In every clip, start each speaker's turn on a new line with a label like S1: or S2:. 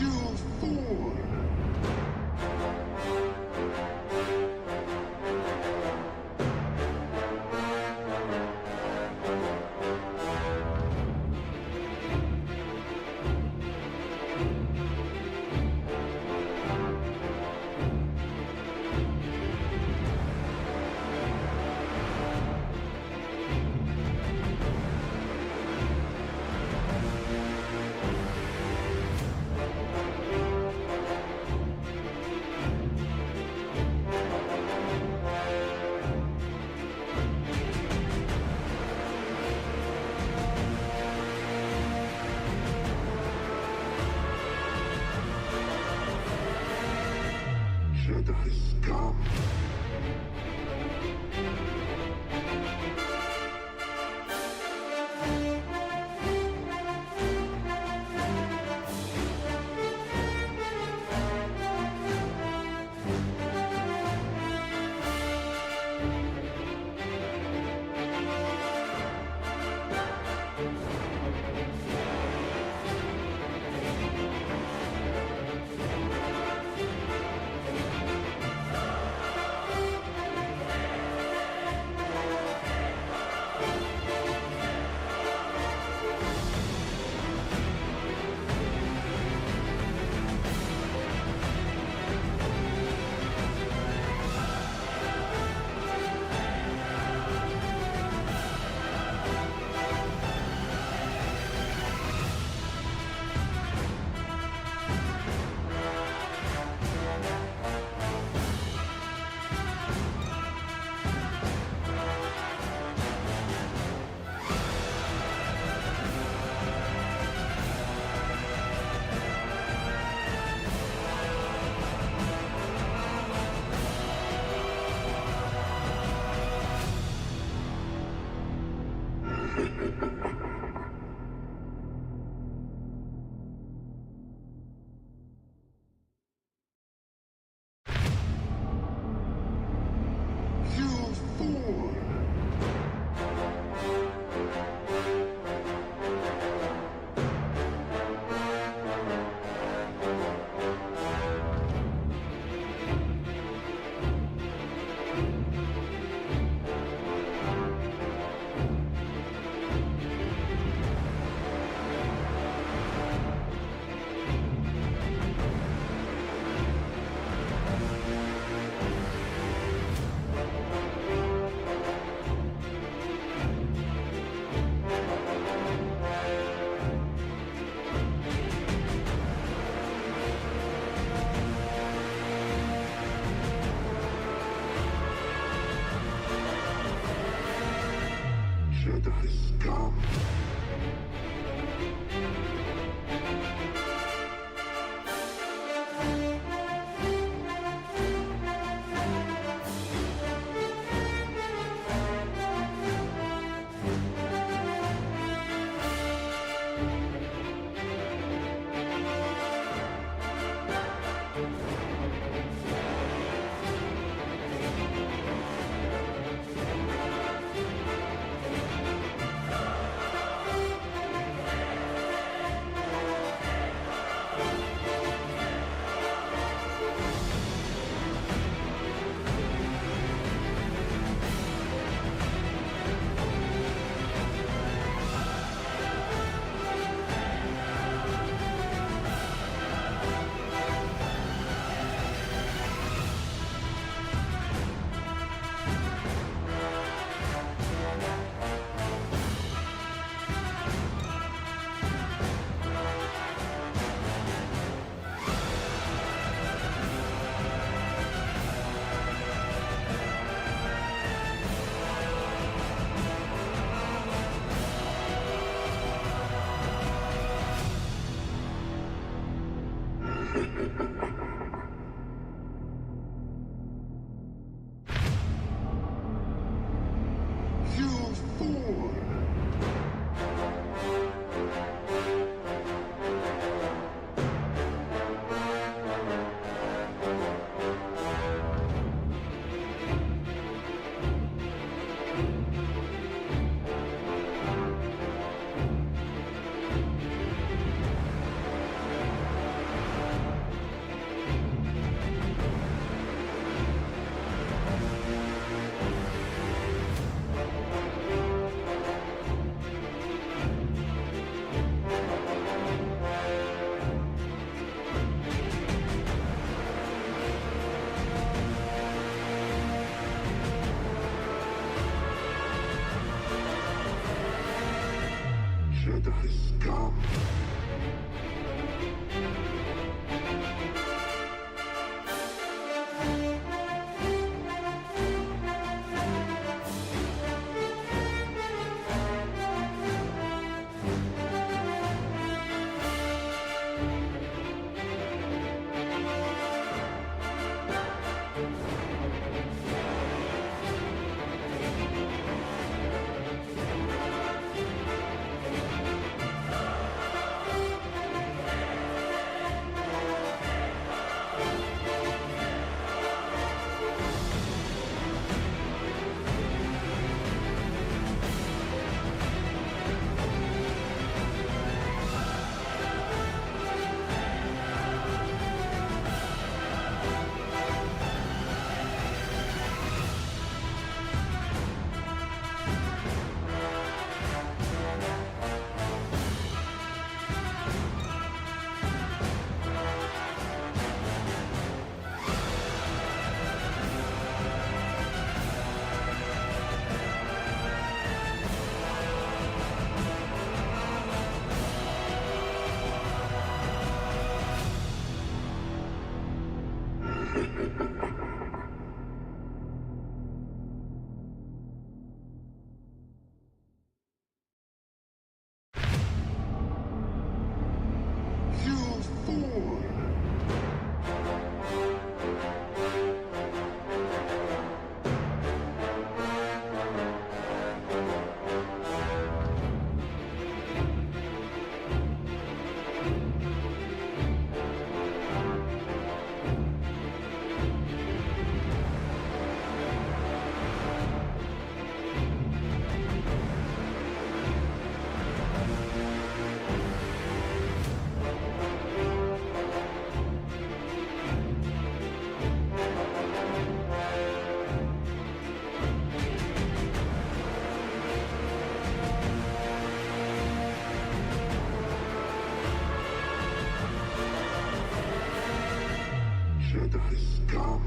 S1: You fool! Jedi scum! Jedi scum. You fool! Jedi scum.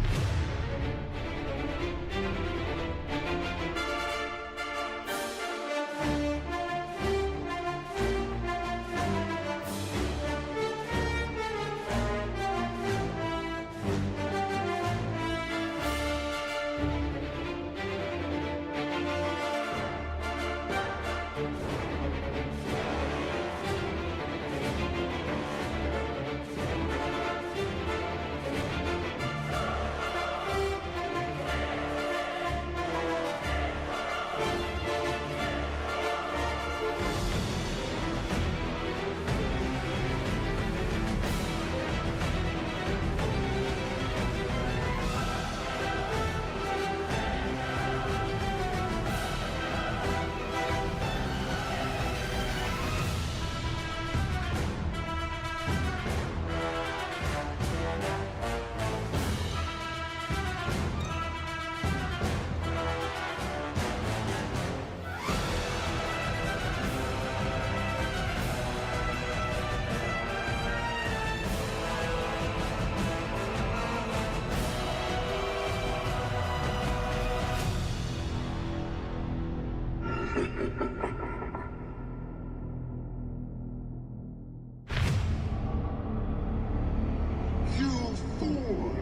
S1: You fool!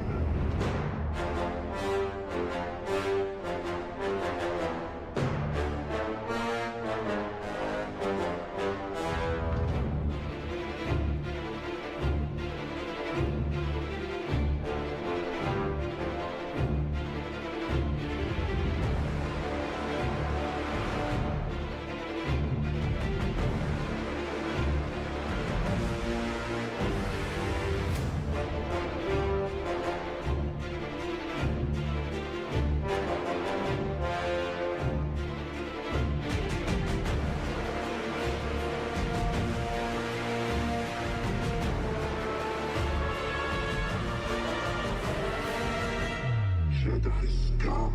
S1: Jedi scum.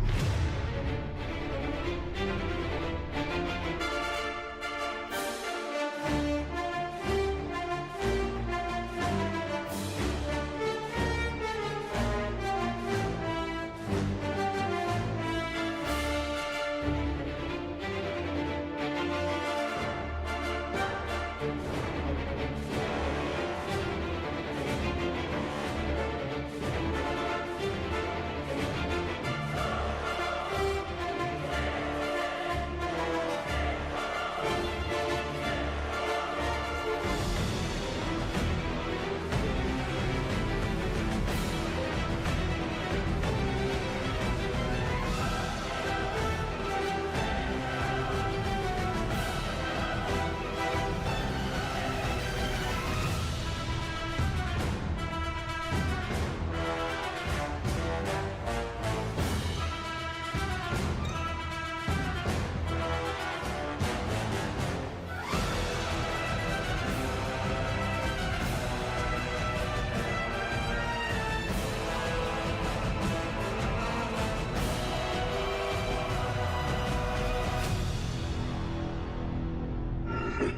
S1: Fuse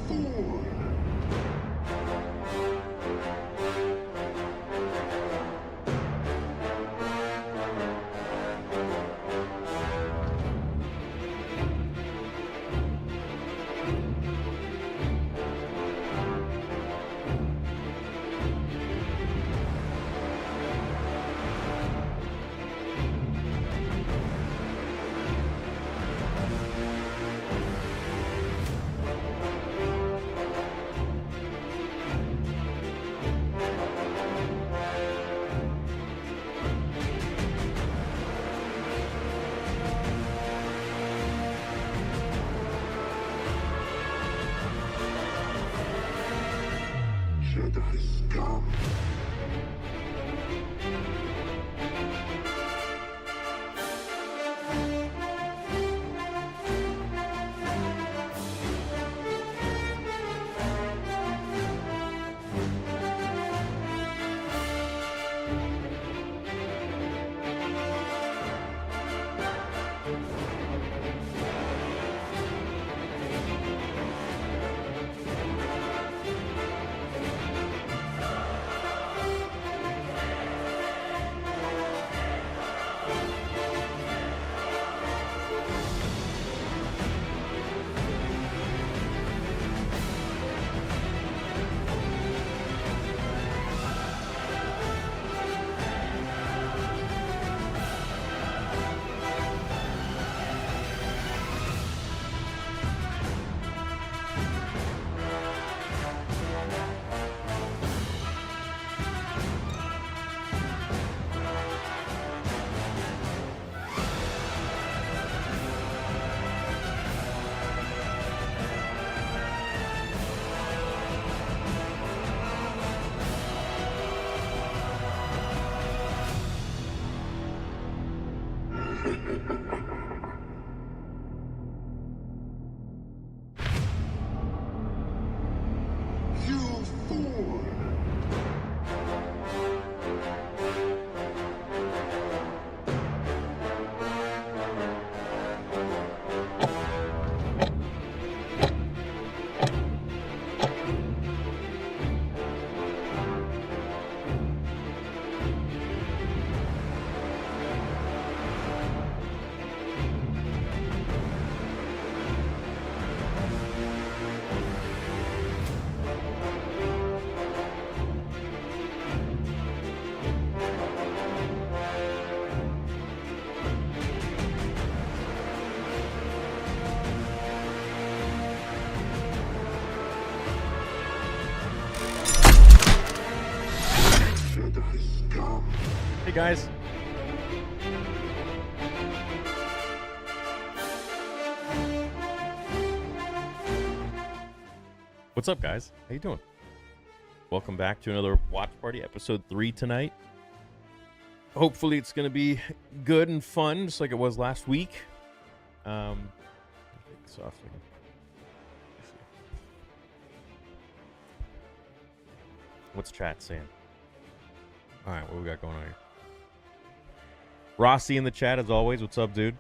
S1: forward. Jedi scum. Fuse forward. Jedi scum.
S2: Hey guys. What's up, guys? How you doing? Welcome back to another Watch Party, episode 3 tonight. Hopefully it's going to be good and fun, just like it was last week. Take this off so I can- What's chat saying? All right, what we got going on here? Rossi in the chat, as always. What's up, dude?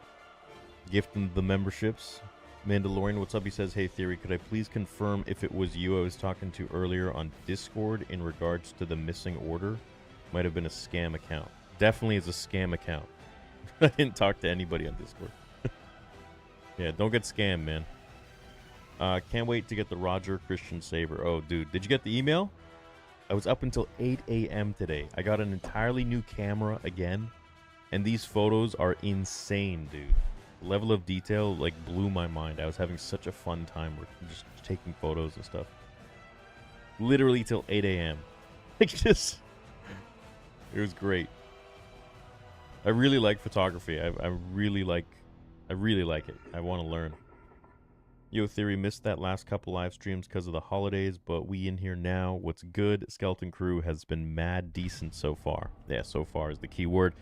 S2: Gifting the memberships. Mandalorian, what's up? He says, hey, Theory, could I please confirm if it was you I was talking to earlier on Discord in regards to the missing order? Might have been a scam account. Definitely is a scam account. I didn't talk to anybody on Discord. Yeah, don't get scammed, man. Can't wait to get the Roger Christian Saber. Oh, dude, did you get the email? I was up until 8 a.m. today. I got an entirely new camera again, and these photos are insane, dude. The level of detail, like, blew my mind. I was having such a fun time just taking photos and stuff. Literally till 8 a.m. Like, just... It was great. I really like photography. I really like it. I want to learn. Yo, Theory, missed that last couple live streams because of the holidays, but we in here now. What's good? Skeleton Crew has been mad decent so far. Yeah, so far is the key word.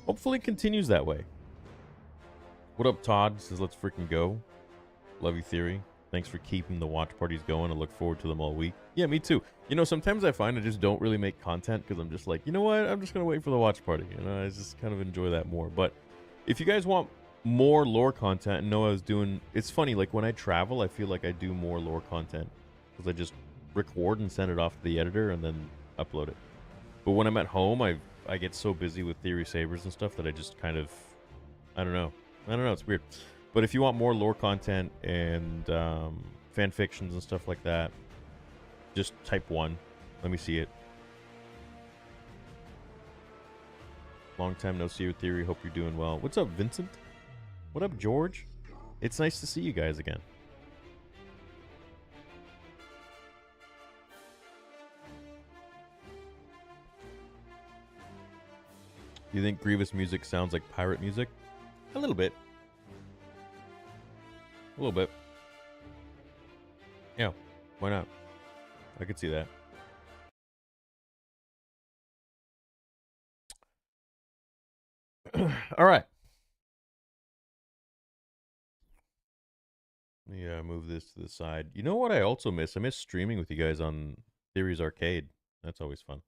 S2: Hopefully it continues that way. What up, Todd? Says, let's freaking go. Love you, Theory. Thanks for keeping the watch parties going. I look forward to them all week. Yeah, me too. You know, sometimes I find I just don't really make content because I'm just like, you know what? I'm just going to wait for the watch party. You know, I just kind of enjoy that more. But if you guys want more lore content and know I was doing... It's funny, like when I travel, I feel like I do more lore content because I just record and send it off to the editor and then upload it. But when I'm at home, I get so busy with Theory Sabers and stuff that I just kind of... I don't know. It's weird. But if you want more lore content and fan fictions and stuff like that, just type 1. Let me see it. Long time no see your Theory. Hope you're doing well. What's up, Vincent? What up, George? It's nice to see you guys again. You think Grievous music sounds like pirate music? A little bit. A little bit. Yeah, why not? I could see that. All right. Let me move this to the side. You know what I also miss? I miss streaming with you guys on Theories Arcade. That's always fun.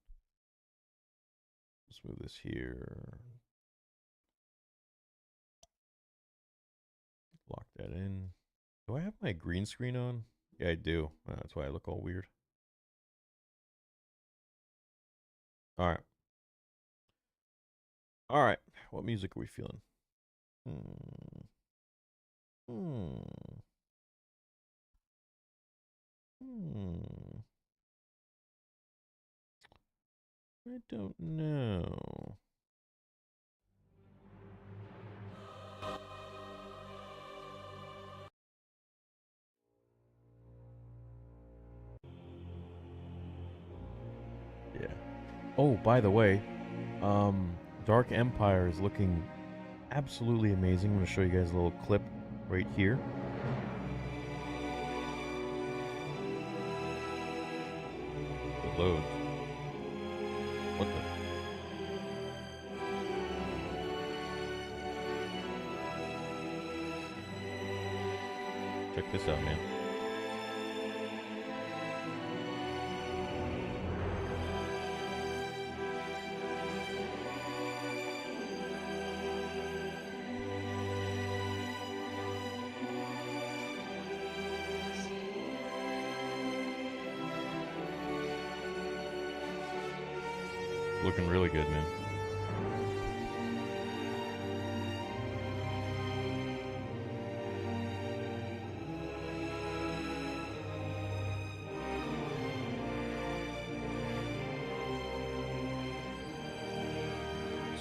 S2: Let's move this here. Lock that in. Do I have my green screen on? Yeah, I do. That's why I look all weird. All right. All right. What music are we feeling? I don't know. Yeah. Oh, by the way, Dark Empire is looking absolutely amazing. I'm going to show you guys a little clip right here. It loads. What the? Check this out, man. Looking really good, man.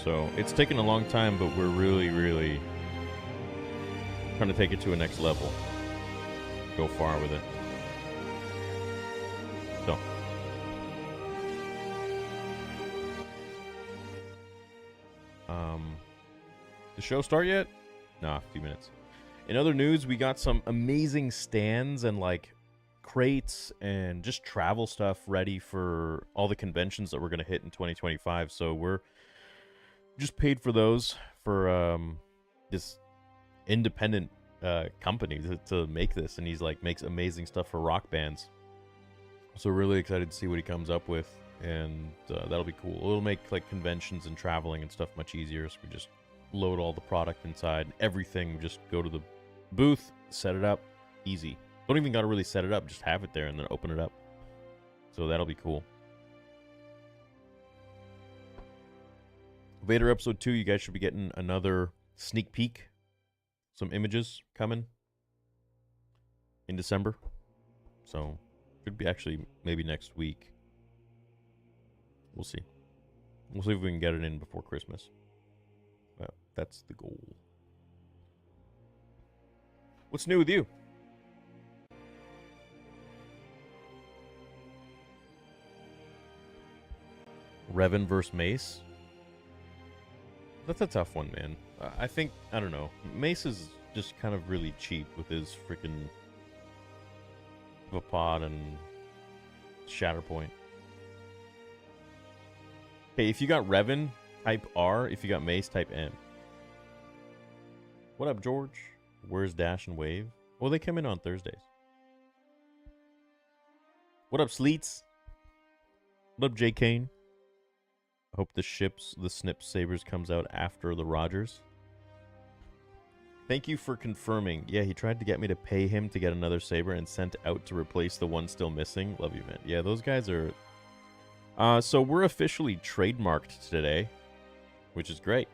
S2: So it's taken a long time, but we're really, really trying to take it to a next level. Go far with it. So. The show start yet? Nah, a few minutes. In other news, we got some amazing stands and like crates and just travel stuff ready for all the conventions that we're going to hit in 2025. So we're just paid for those for this independent company to make this, and he's like makes amazing stuff for rock bands. So really excited to see what he comes up with, and that'll be cool. It'll make like conventions and traveling and stuff much easier. So we just load all the product inside, everything. Just go to the booth, set it up, easy. Don't even got to really set it up, just have it there and then open it up. So that'll be cool. Vader episode 2, you guys should be getting another sneak peek. Some images coming in December. So should be actually maybe next week. We'll see. We'll see if we can get it in before Christmas. Well, that's the goal. What's new with you? Revan versus Mace? That's a tough one, man. I think, I don't know. Mace is just kind of really cheap with his freaking Vapod and Shatterpoint. Hey, if you got Revan, type R. If you got Mace, type M. What up, George? Where's Dash and Wave? Well, they come in on Thursdays. What up, Sleets? What up, J. Kane? I hope the Snip Sabers comes out after the Rogers. Thank you for confirming. Yeah, he tried to get me to pay him to get another Saber and sent out to replace the one still missing. Love you, man. Yeah, those guys are... so we're officially trademarked today, which is great.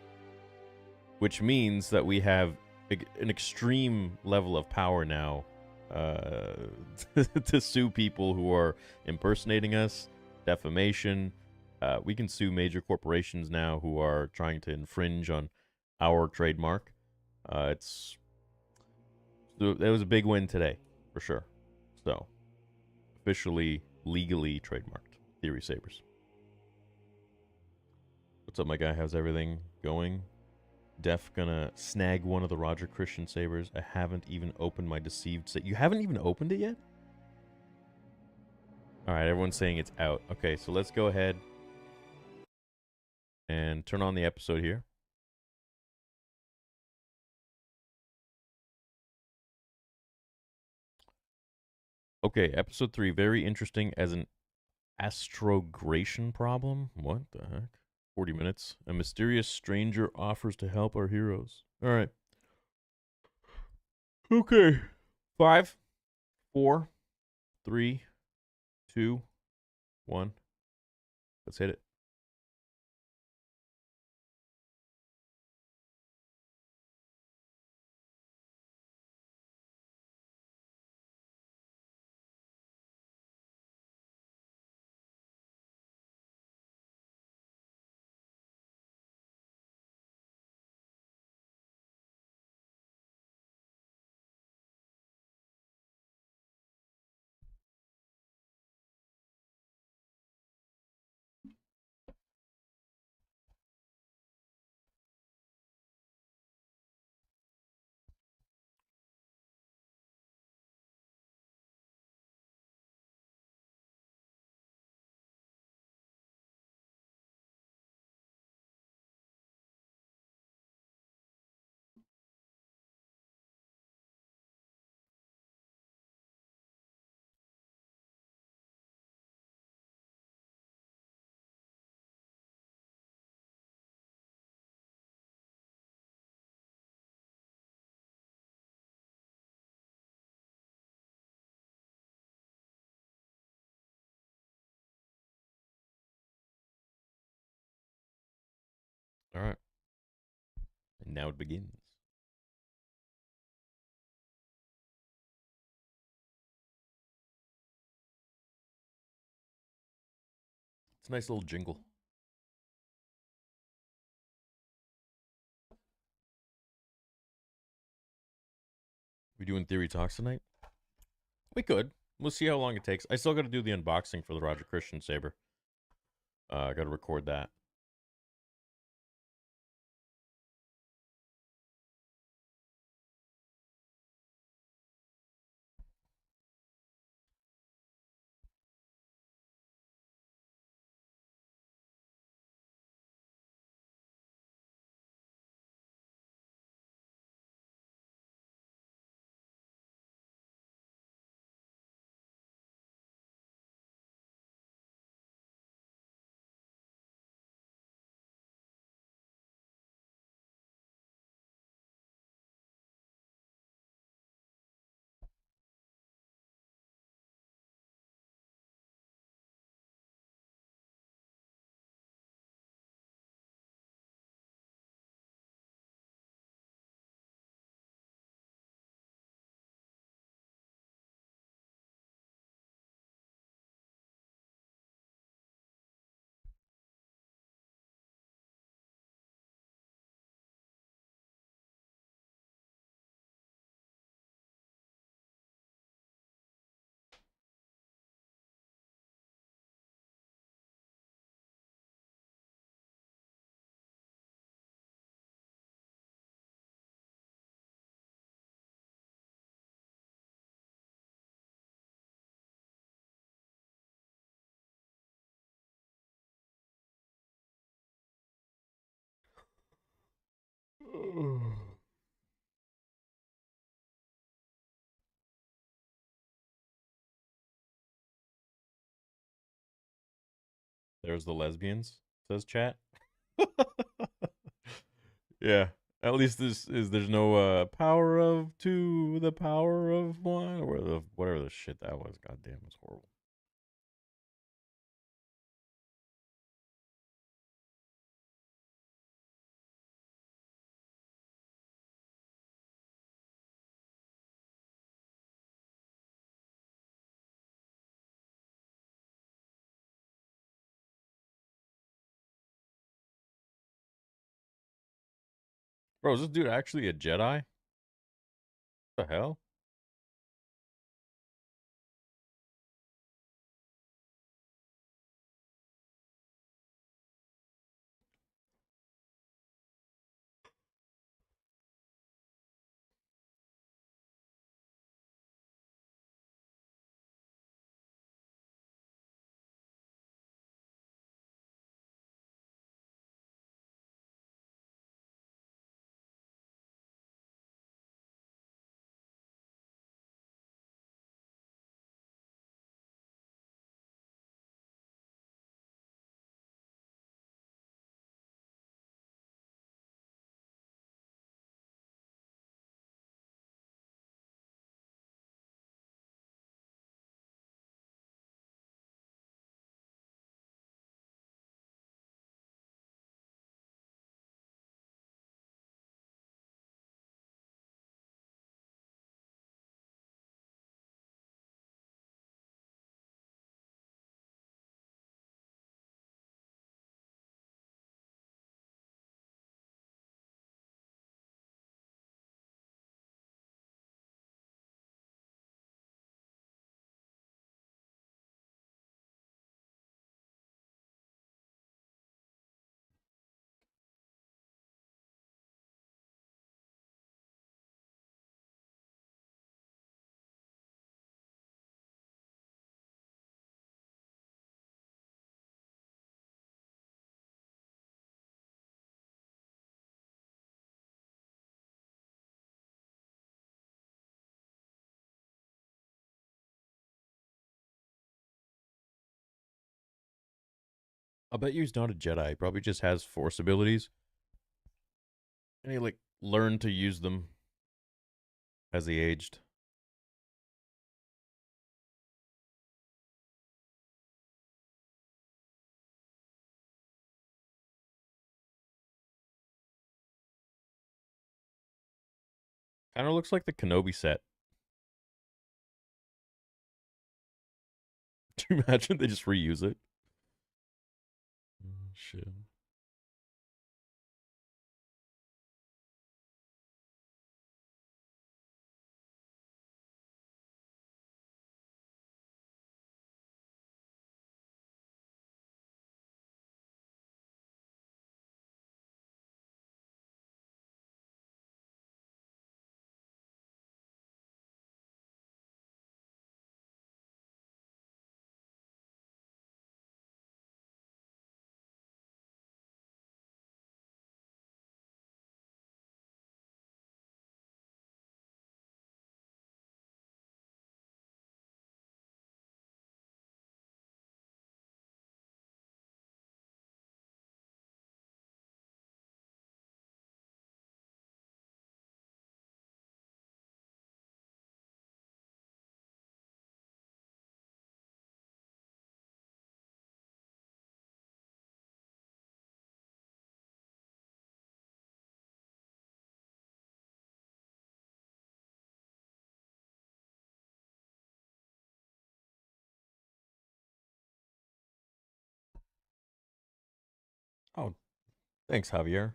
S2: Which means that we have an extreme level of power now to sue people who are impersonating us, defamation. We can sue major corporations now who are trying to infringe on our trademark. It was a big win today, for sure. So, officially, legally trademarked Theory Sabers. What's up, my guy? How's everything going? Def gonna snag one of the Roger Christian Sabers. I haven't even opened my Deceived set. You haven't even opened it yet? Alright, everyone's saying it's out. Okay, so let's go ahead and turn on the episode here. Okay, episode 3, very interesting as an astrogration problem. What the heck? 40 minutes. A mysterious stranger offers to help our heroes. Alright. Okay. 5, 4, 3, 2, 1. Let's hit it. Alright. And now it begins. It's a nice little jingle. We doing Theory Talks tonight? We could. We'll see how long it takes. I still got to do the unboxing for the Roger Christian Saber. I got to record that. There's the lesbians, says chat. Yeah. At least there's no power of two, the power of one, or whatever the shit that was. God damn, it was horrible. Bro, is this dude actually a Jedi? What the hell? I bet you he's not a Jedi. He probably just has Force abilities, and he like learned to use them as he aged. Kind of looks like the Kenobi set. Do you imagine they just reuse it? Oh, shit. Oh, thanks, Javier.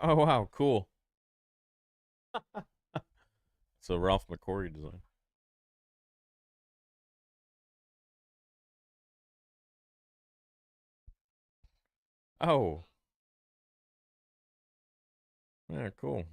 S2: Oh wow, cool. It's a Ralph McQuarrie design. Oh, yeah, cool.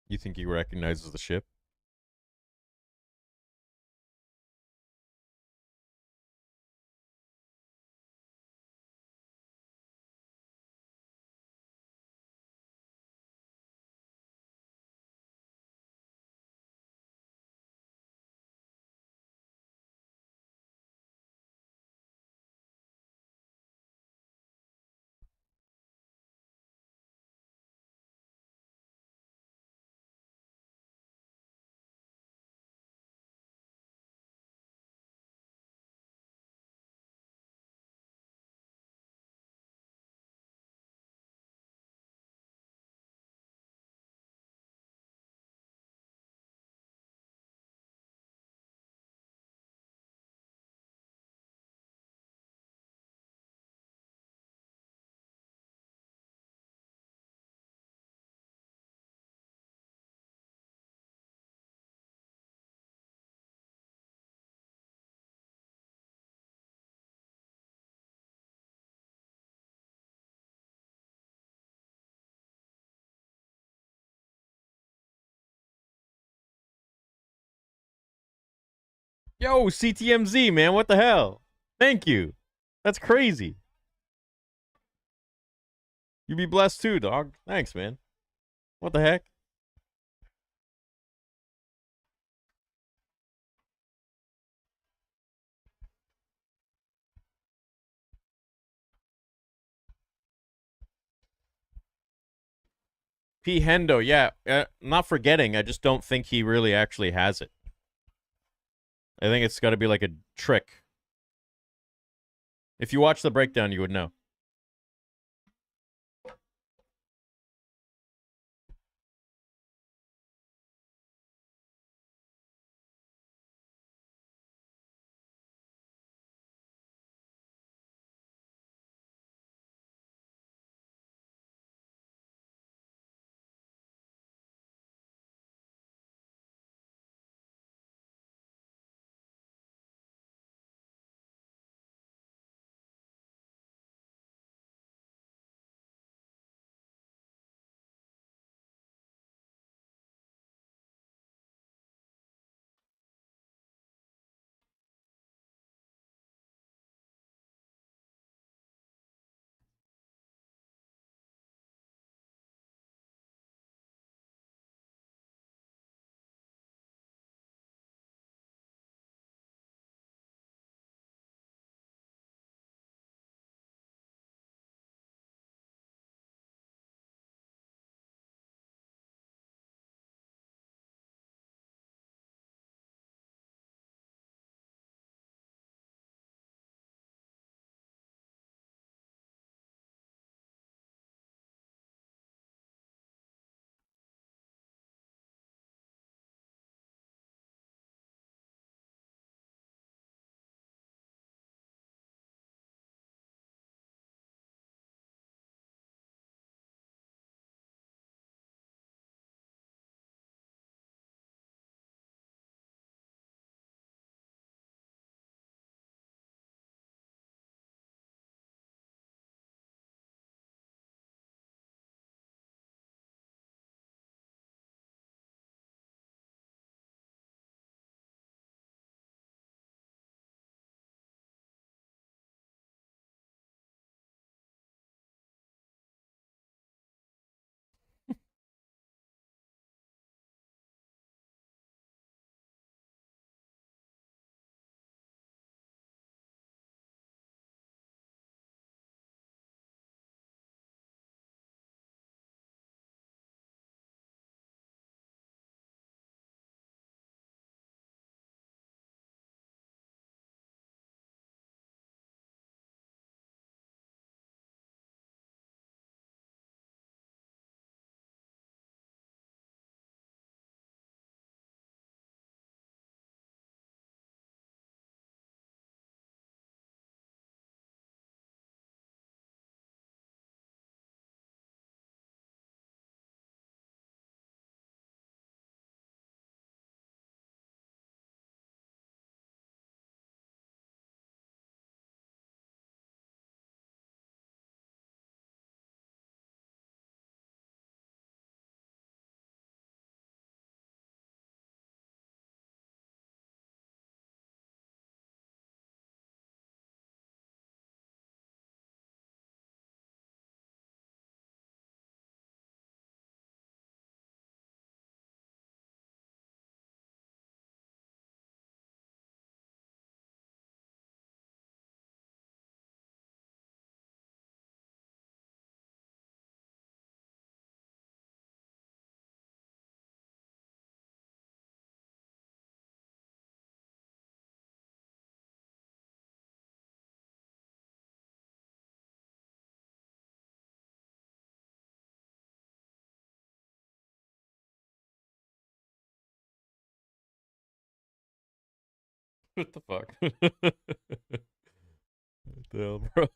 S2: You think he recognizes the ship? Yo, CTMZ, man, what the hell? Thank you. That's crazy. You be blessed too, dog. Thanks, man. What the heck? P. Hendo, yeah. Not forgetting, I just don't think he really actually has it. I think it's got to be like a trick. If you watch the breakdown, you would know. What the fuck? What the hell, bro?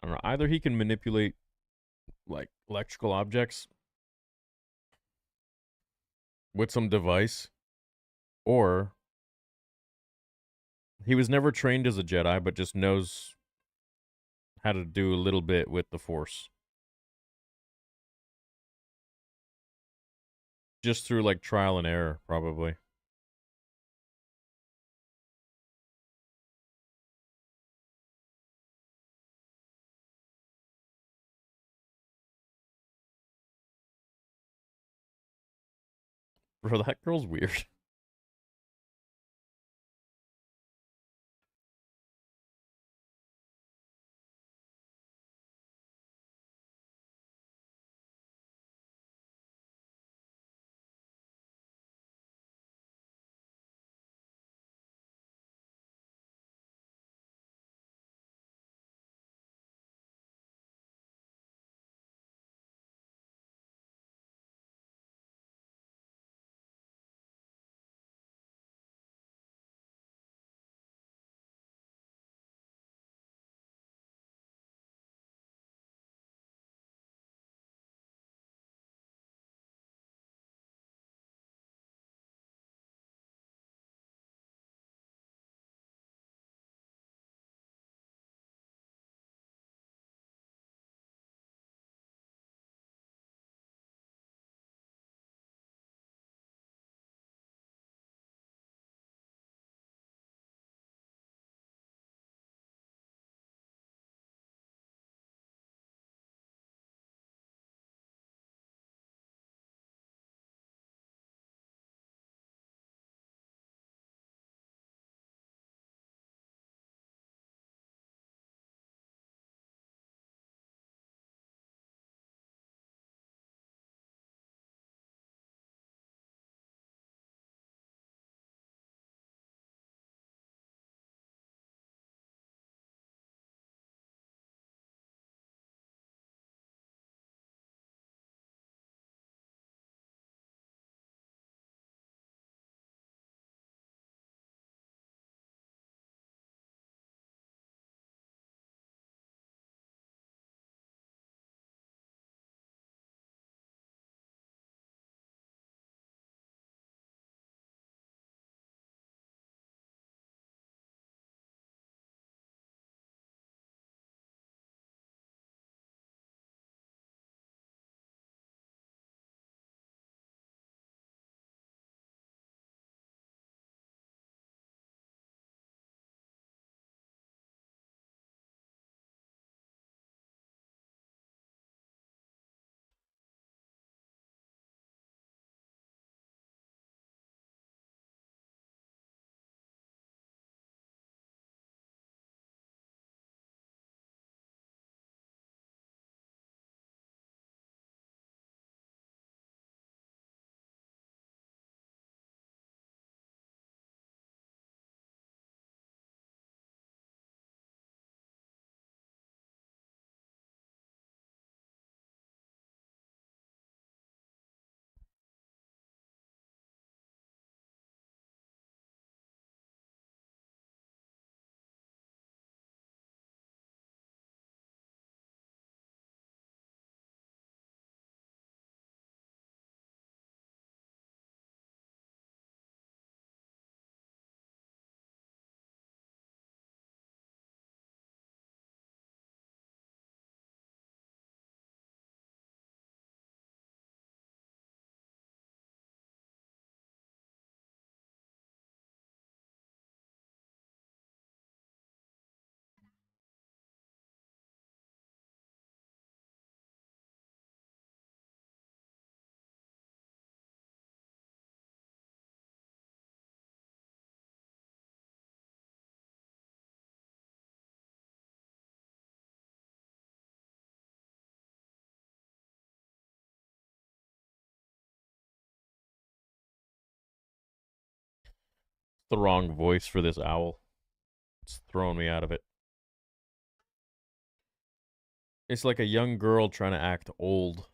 S2: I don't know. Either he can manipulate like electrical objects with some device, or he was never trained as a Jedi, but just knows how to do a little bit with the Force. Just through like trial and error, probably. Bro, that girl's weird. the wrong voice for this owl. It's throwing me out of it. It's like a young girl trying to act old.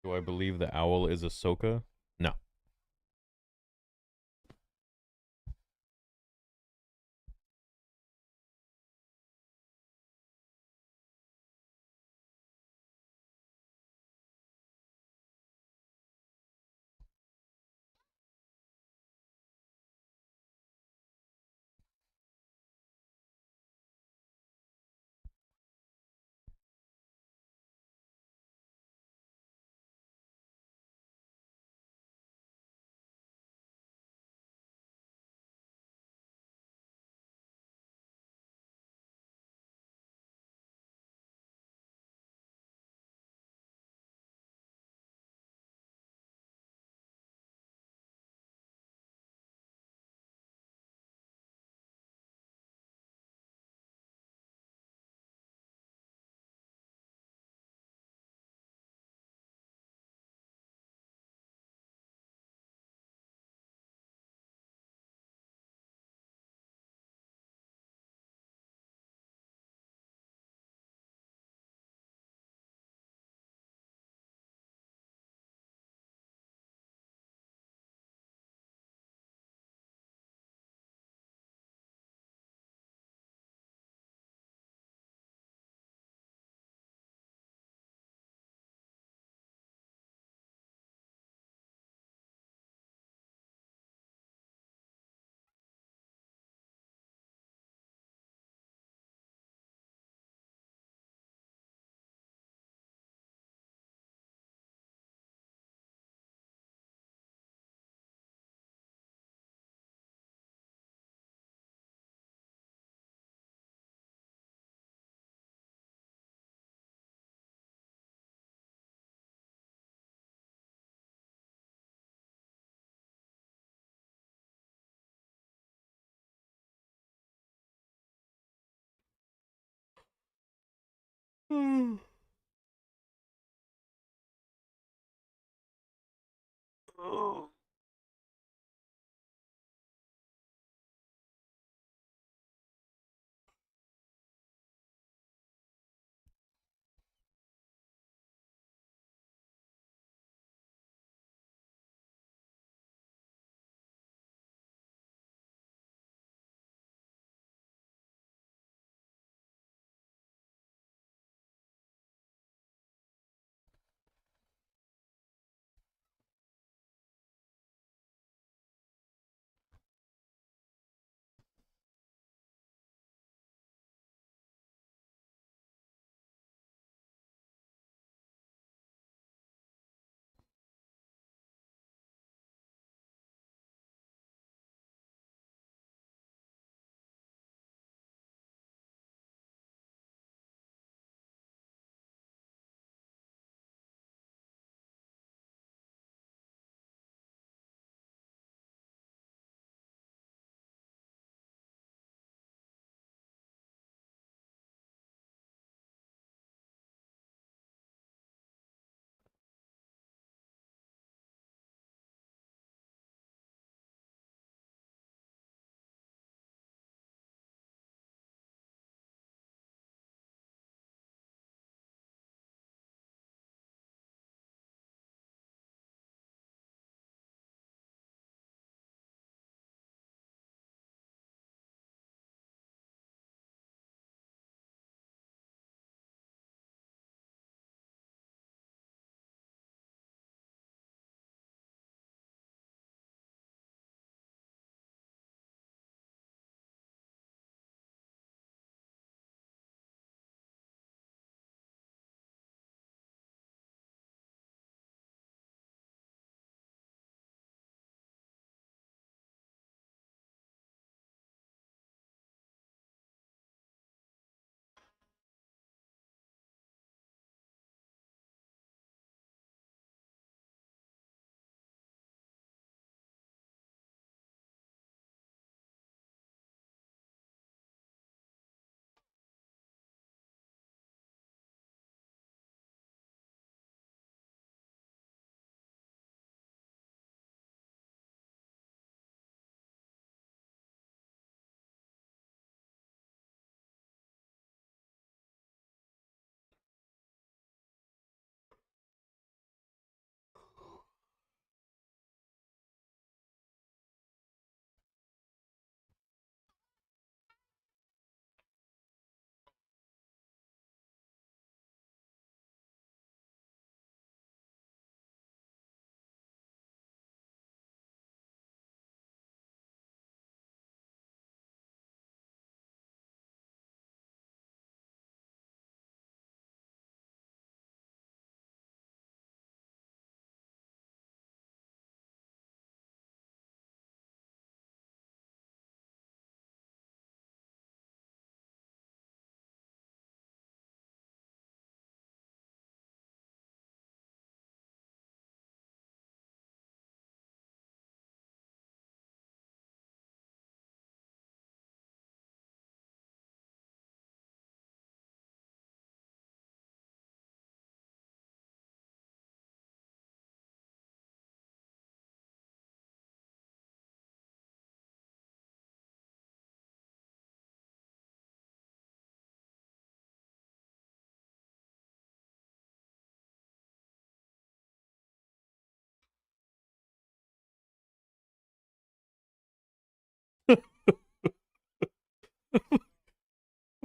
S2: Do I believe the owl is Ahsoka? No.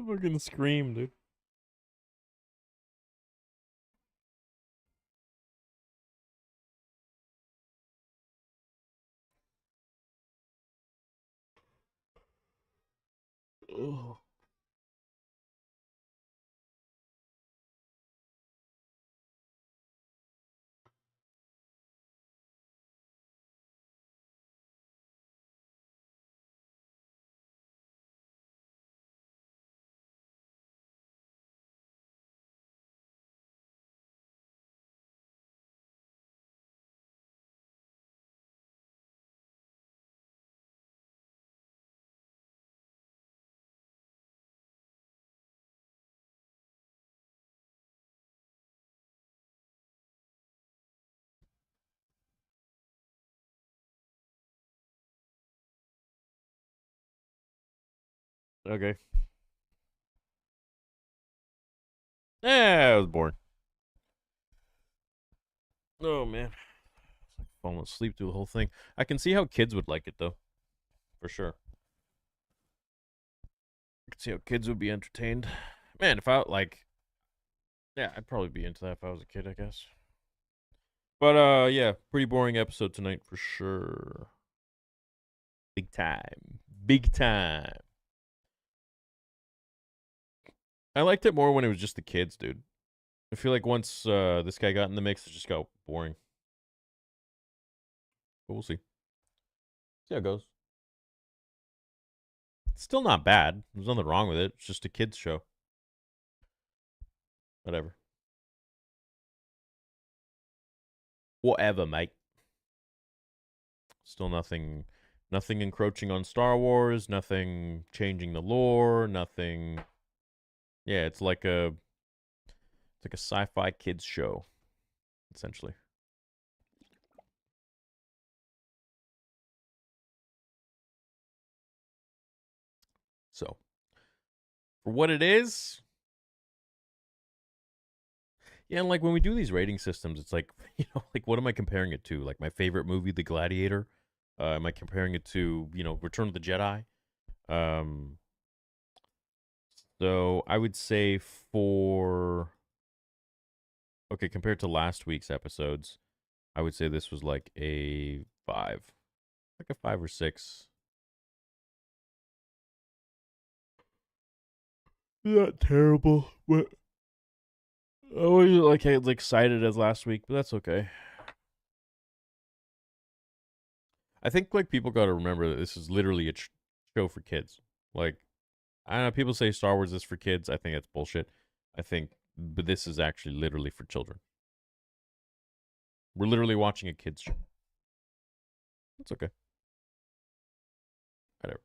S2: Fucking scream, dude. Oh. Okay. Yeah, I was bored. Oh man, it's like falling asleep through the whole thing. I can see how kids would like it though, for sure. I can see how kids would be entertained. Man, if I like, yeah, I'd probably be into that if I was a kid, I guess. But yeah, pretty boring episode tonight for sure. Big time, big time. I liked it more when it was just the kids, dude. I feel like once this guy got in the mix, it just got boring. But we'll see. See how it goes. It's still not bad. There's nothing wrong with it. It's just a kids show. Whatever. Whatever, mate. Still nothing encroaching on Star Wars, nothing changing the lore, nothing. Yeah, it's like a sci-fi kids show, essentially. So, for what it is, yeah, and like when we do these rating systems, it's like, like what am I comparing it to? Like my favorite movie, The Gladiator? Am I comparing it to, Return of the Jedi? Um, so I would say okay, compared to last week's episodes, I would say this was like a 5. Like a 5 or 6. Not terrible, but I wasn't like as excited as last week, but that's okay. I think like people got to remember that this is literally a show for kids. Like I don't know, people say Star Wars is for kids. I think that's bullshit. But this is actually literally for children. We're literally watching a kids show. It's okay. Whatever.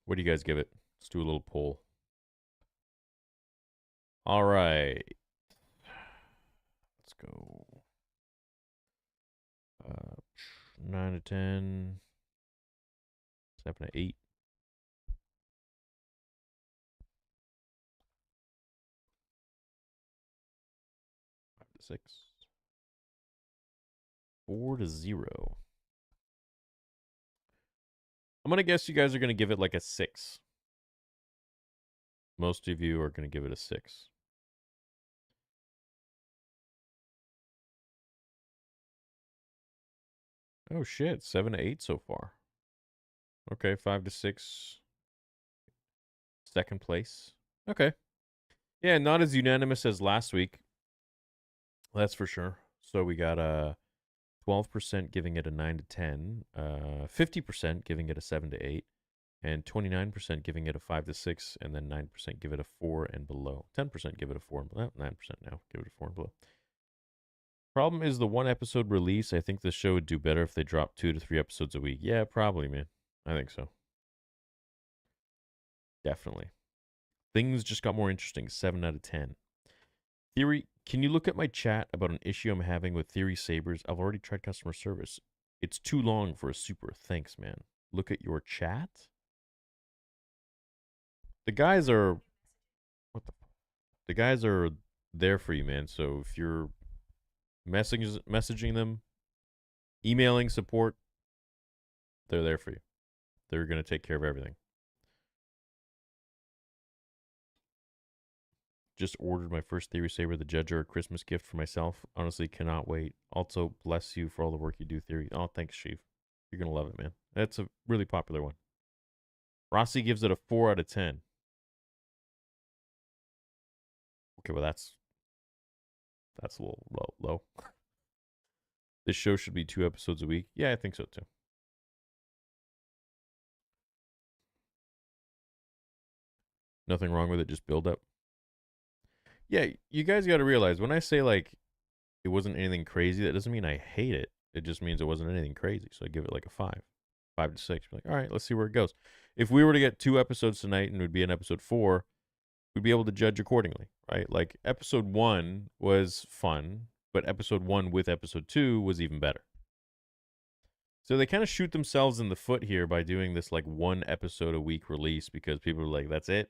S2: What do you guys give it? Let's do a little poll. All right. Let's go. 9 to 10. 7 to 8. 5 to 6. 4 to 0. I'm going to guess you guys are going to give it like a 6. Most of you are going to give it a 6. Oh shit, 7 to 8 so far. Okay, 5 to 6. Second place. Okay. Yeah, not as unanimous as last week. That's for sure. So we got 12% giving it a 9 to 10, 50% giving it a 7 to 8, and 29% giving it a 5 to 6, and then 9% give it a 4 and below. 10% give it a 4 and below. 9% now give it a 4 and below. Problem is the one episode release. I think the show would do better if they dropped 2 to 3 episodes a week. Yeah, probably, man. I think so. Definitely. Things just got more interesting. 7 out of 10. Theory, can you look at my chat about an issue I'm having with Theory Sabers? I've already tried customer service. It's too long for a super. Thanks, man. Look at your chat. The guys are what the guys are there for you, man. So if you're messaging them, Emailing support, they're there for you. They're going to take care of everything. Just ordered my first Theory Saber, the Judger, a Christmas gift for myself. Honestly, cannot wait. Also, bless you for all the work you do, Theory. Oh, thanks, Chief. You're going to love it, man. That's a really popular one. Rossi gives it a 4 out of 10. Okay, well, that's a little low. This show should be 2 episodes a week. Yeah, I think so, too. Nothing wrong with it, just build up. Yeah, you guys got to realize, when I say, like, it wasn't anything crazy, that doesn't mean I hate it. It just means it wasn't anything crazy. So I give it like a 5. 5 to 6. Be like, all right, let's see where it goes. If we were to get 2 episodes tonight and it would be in episode 4, we'd be able to judge accordingly, right? Like, episode 1 was fun, but episode 1 with episode 2 was even better. So they kind of shoot themselves in the foot here by doing this, like, 1 episode a week release, because people are like, that's it.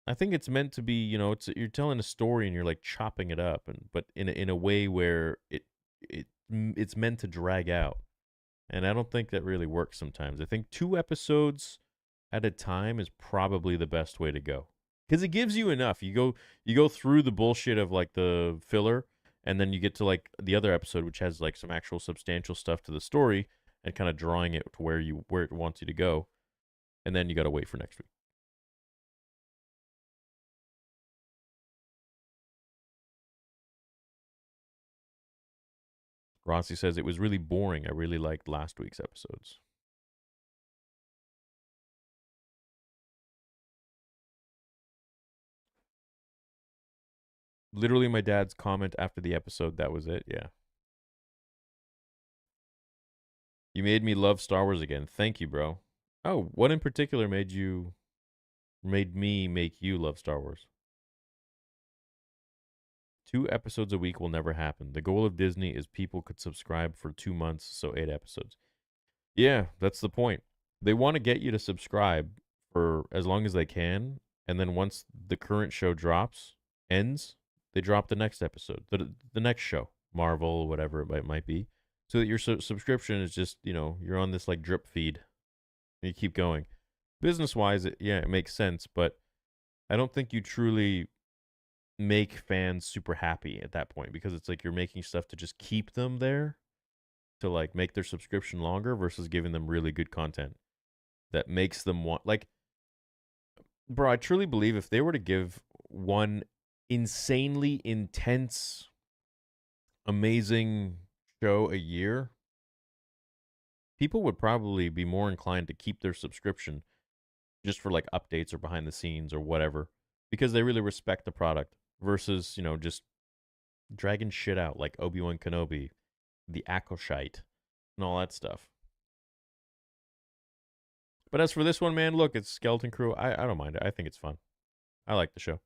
S2: I think it's meant to be, you know, you're telling a story and you're like chopping it up, but in a way where it's meant to drag out. And I don't think that really works sometimes. I think 2 episodes at a time is probably the best way to go, because it gives you enough. You go through the bullshit of like the filler, and then you get to like the other episode, which has like some actual substantial stuff to the story and kind of drawing it to where it wants you to go. And then you got to wait for next week. Rossi says, it was really boring. I really liked last week's episodes. Literally, my dad's comment after the episode, that was it. Yeah. You made me love Star Wars again. Thank you, bro. Oh, what in particular made me make you love Star Wars? 2 episodes a week will never happen. The goal of Disney is people could subscribe for 2 months, so 8 episodes. Yeah, that's the point. They want to get you to subscribe for as long as they can, and then once the current show ends, they drop the next episode, the next show, Marvel, whatever it might be, so that your subscription is just, you know, you're on this like drip feed, and you keep going. Business-wise, it makes sense, but I don't think you truly make fans super happy at that point, because it's like you're making stuff to just keep them there, to like make their subscription longer, versus giving them really good content that makes them want, like, bro, I truly believe if they were to give one insanely intense, amazing show a year, people would probably be more inclined to keep their subscription just for like updates or behind the scenes or whatever, because they really respect the product, versus, you know, just dragging shit out like Obi-Wan Kenobi, the Akoshite, and all that stuff. But as for this one, man, look, it's Skeleton Crew. I don't mind it. I think it's fun. I like the show. I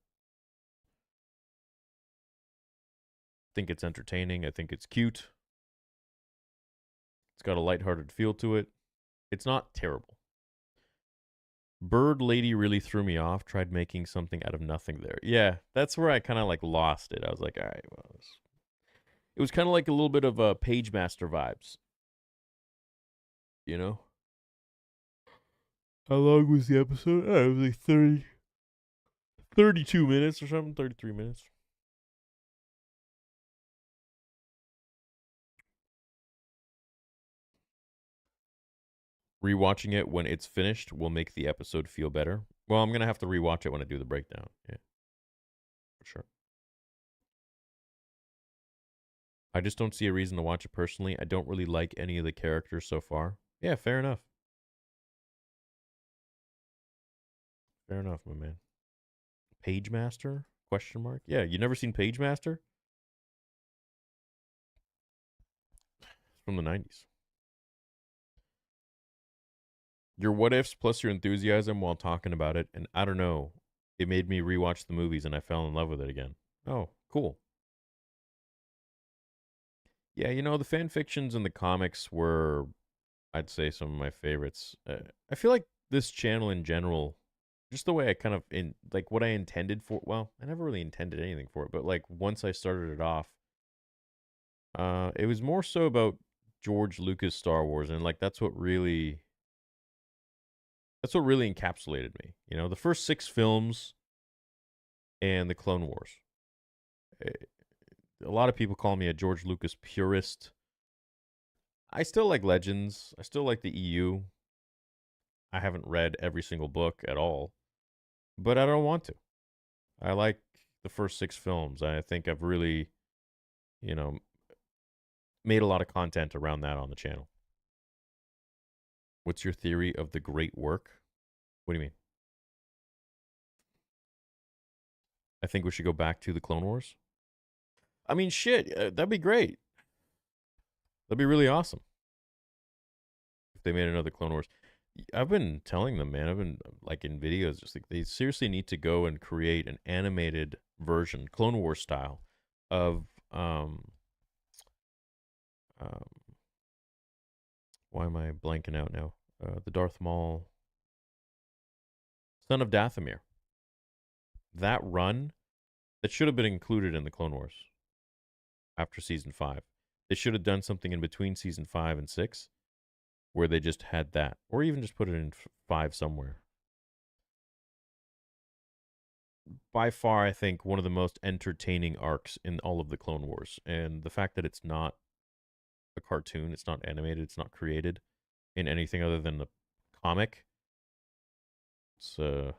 S2: think it's entertaining. I think it's cute. It's got a lighthearted feel to it. It's not terrible. Bird Lady really threw me off. Tried making something out of nothing there. Yeah, that's where I kind of like lost it. I was like, all right, well, it was kind of like a little bit of a Page Master vibes. You know? How long was the episode? Oh, it was like 32 minutes or something, 33 minutes. Rewatching it when it's finished will make the episode feel better. Well, I'm going to have to rewatch it when I do the breakdown. Yeah, for sure. I just don't see a reason to watch it personally. I don't really like any of the characters so far. Yeah, fair enough. Fair enough, my man. Page Master? Question mark? Yeah, you never seen Page Master? It's from the 90s. Your what ifs plus your enthusiasm while talking about it, and I don't know, it made me rewatch the movies and I fell in love with it again. Oh, cool. Yeah, you know, the fan fictions and the comics were, I'd say, some of my favorites. I feel like this channel in general, just the way I kind of, like what I intended for, well, I never really intended anything for it, but like once I started it off, It was more so about George Lucas Star Wars, and like that's what really encapsulated me. You know, the first 6 films and the Clone Wars. Eh, A lot of people call me a George Lucas purist. I still like Legends. I still like the EU. I haven't read every single book at all, but I don't want to. I like the first 6 films. I think I've really, you know, made a lot of content around that on the channel. What's your theory of the great work? What do you mean? I think we should go back to the Clone Wars. I mean, shit, that'd be great. That'd be really awesome if they made another Clone Wars. I've been telling them, man. I've been like in videos, just like they seriously need to go and create an animated version, Clone Wars style, of um why am I blanking out now? The Darth Maul, Son of Dathomir. That run that should have been included in the Clone Wars after season 5. They should have done something in between season 5 and 6 where they just had that, or even just put it in 5 somewhere. By far, I think one of the most entertaining arcs in all of the Clone Wars, and the fact that it's not a cartoon, it's not animated, it's not created in anything other than the comic, it's a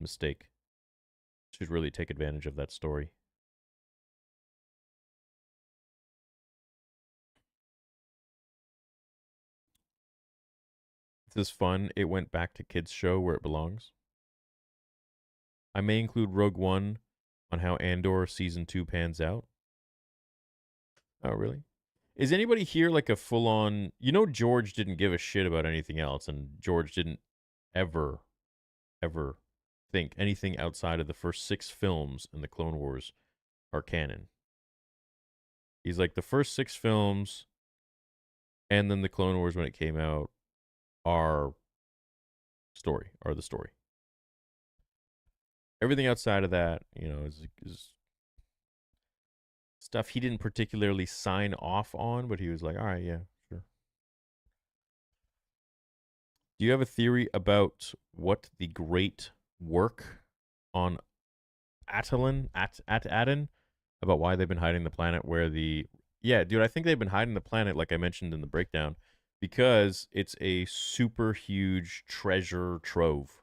S2: mistake. Should really take advantage of that story. This is fun. It went back to kids' show where it belongs. I may include Rogue One on how Andor season 2 pans out. Oh, really? Is anybody here like a full on? You know, George didn't give a shit about anything else, and George didn't ever, ever think anything outside of the first 6 films in the Clone Wars are canon. He's like, the first 6 films and then the Clone Wars when it came out are the story. Everything outside of that, you know, is stuff he didn't particularly sign off on, but he was like, all right, yeah, sure. Do you have a theory about what the great work on Attilan, Attilan, about why they've been hiding the planet where the... Yeah, dude, I think they've been hiding the planet, like I mentioned in the breakdown, because it's a super huge treasure trove.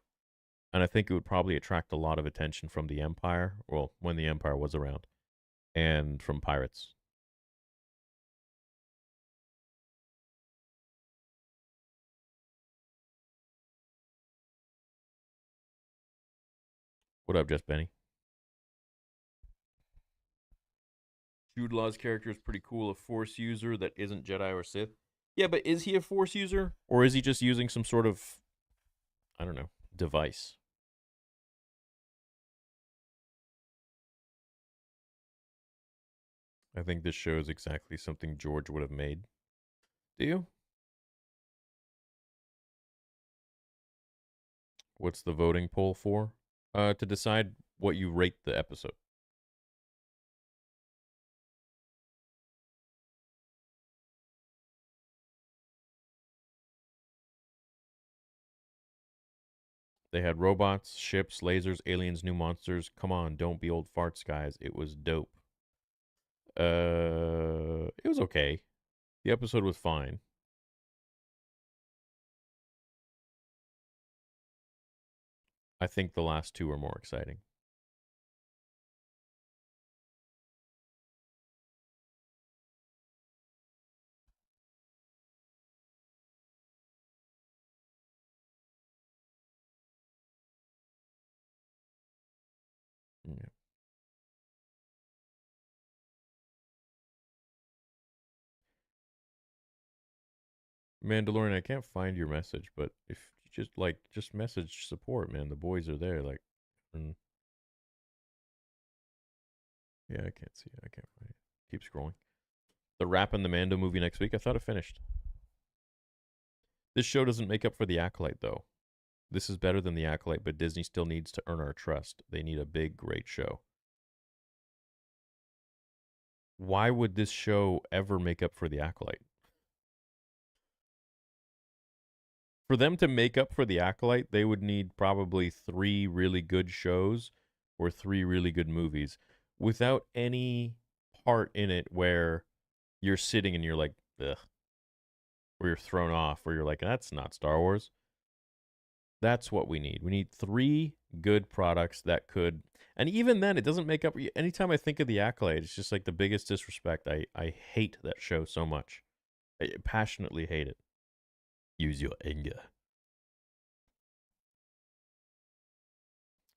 S2: And I think it would probably attract a lot of attention from the Empire, well, when the Empire was around, and from pirates. What up, Just Benny? Jude Law's character is pretty cool, a Force user that isn't Jedi or Sith. Yeah, but is he a Force user? Or is he just using some sort of, I don't know, device? I think this shows exactly something George would have made. Do you? What's the voting poll for? To decide what you rate the episode. They had robots, ships, lasers, aliens, new monsters. Come on, don't be old farts, guys. It was dope. It was okay. The episode was fine. I think the last 2 are more exciting. Yeah. Mandalorian, I can't find your message, but if you just message support, man. The boys are there. Like, yeah, I can't see it. I can't find it. Keep scrolling. The Rap and the Mando movie next week. I thought it finished. This show doesn't make up for The Acolyte, though. This is better than The Acolyte, but Disney still needs to earn our trust. They need a big, great show. why would this show ever make up for The Acolyte? For them to make up for The Acolyte, they would need probably 3 really good shows or 3 really good movies without any part in it where you're sitting and you're like, ugh, where you're thrown off, where you're like, that's not Star Wars. That's what we need. We need 3 good products that could, and even then, it doesn't make up. Anytime I think of The Acolyte, it's just like the biggest disrespect. I hate that show so much. I passionately hate it. Use your anger.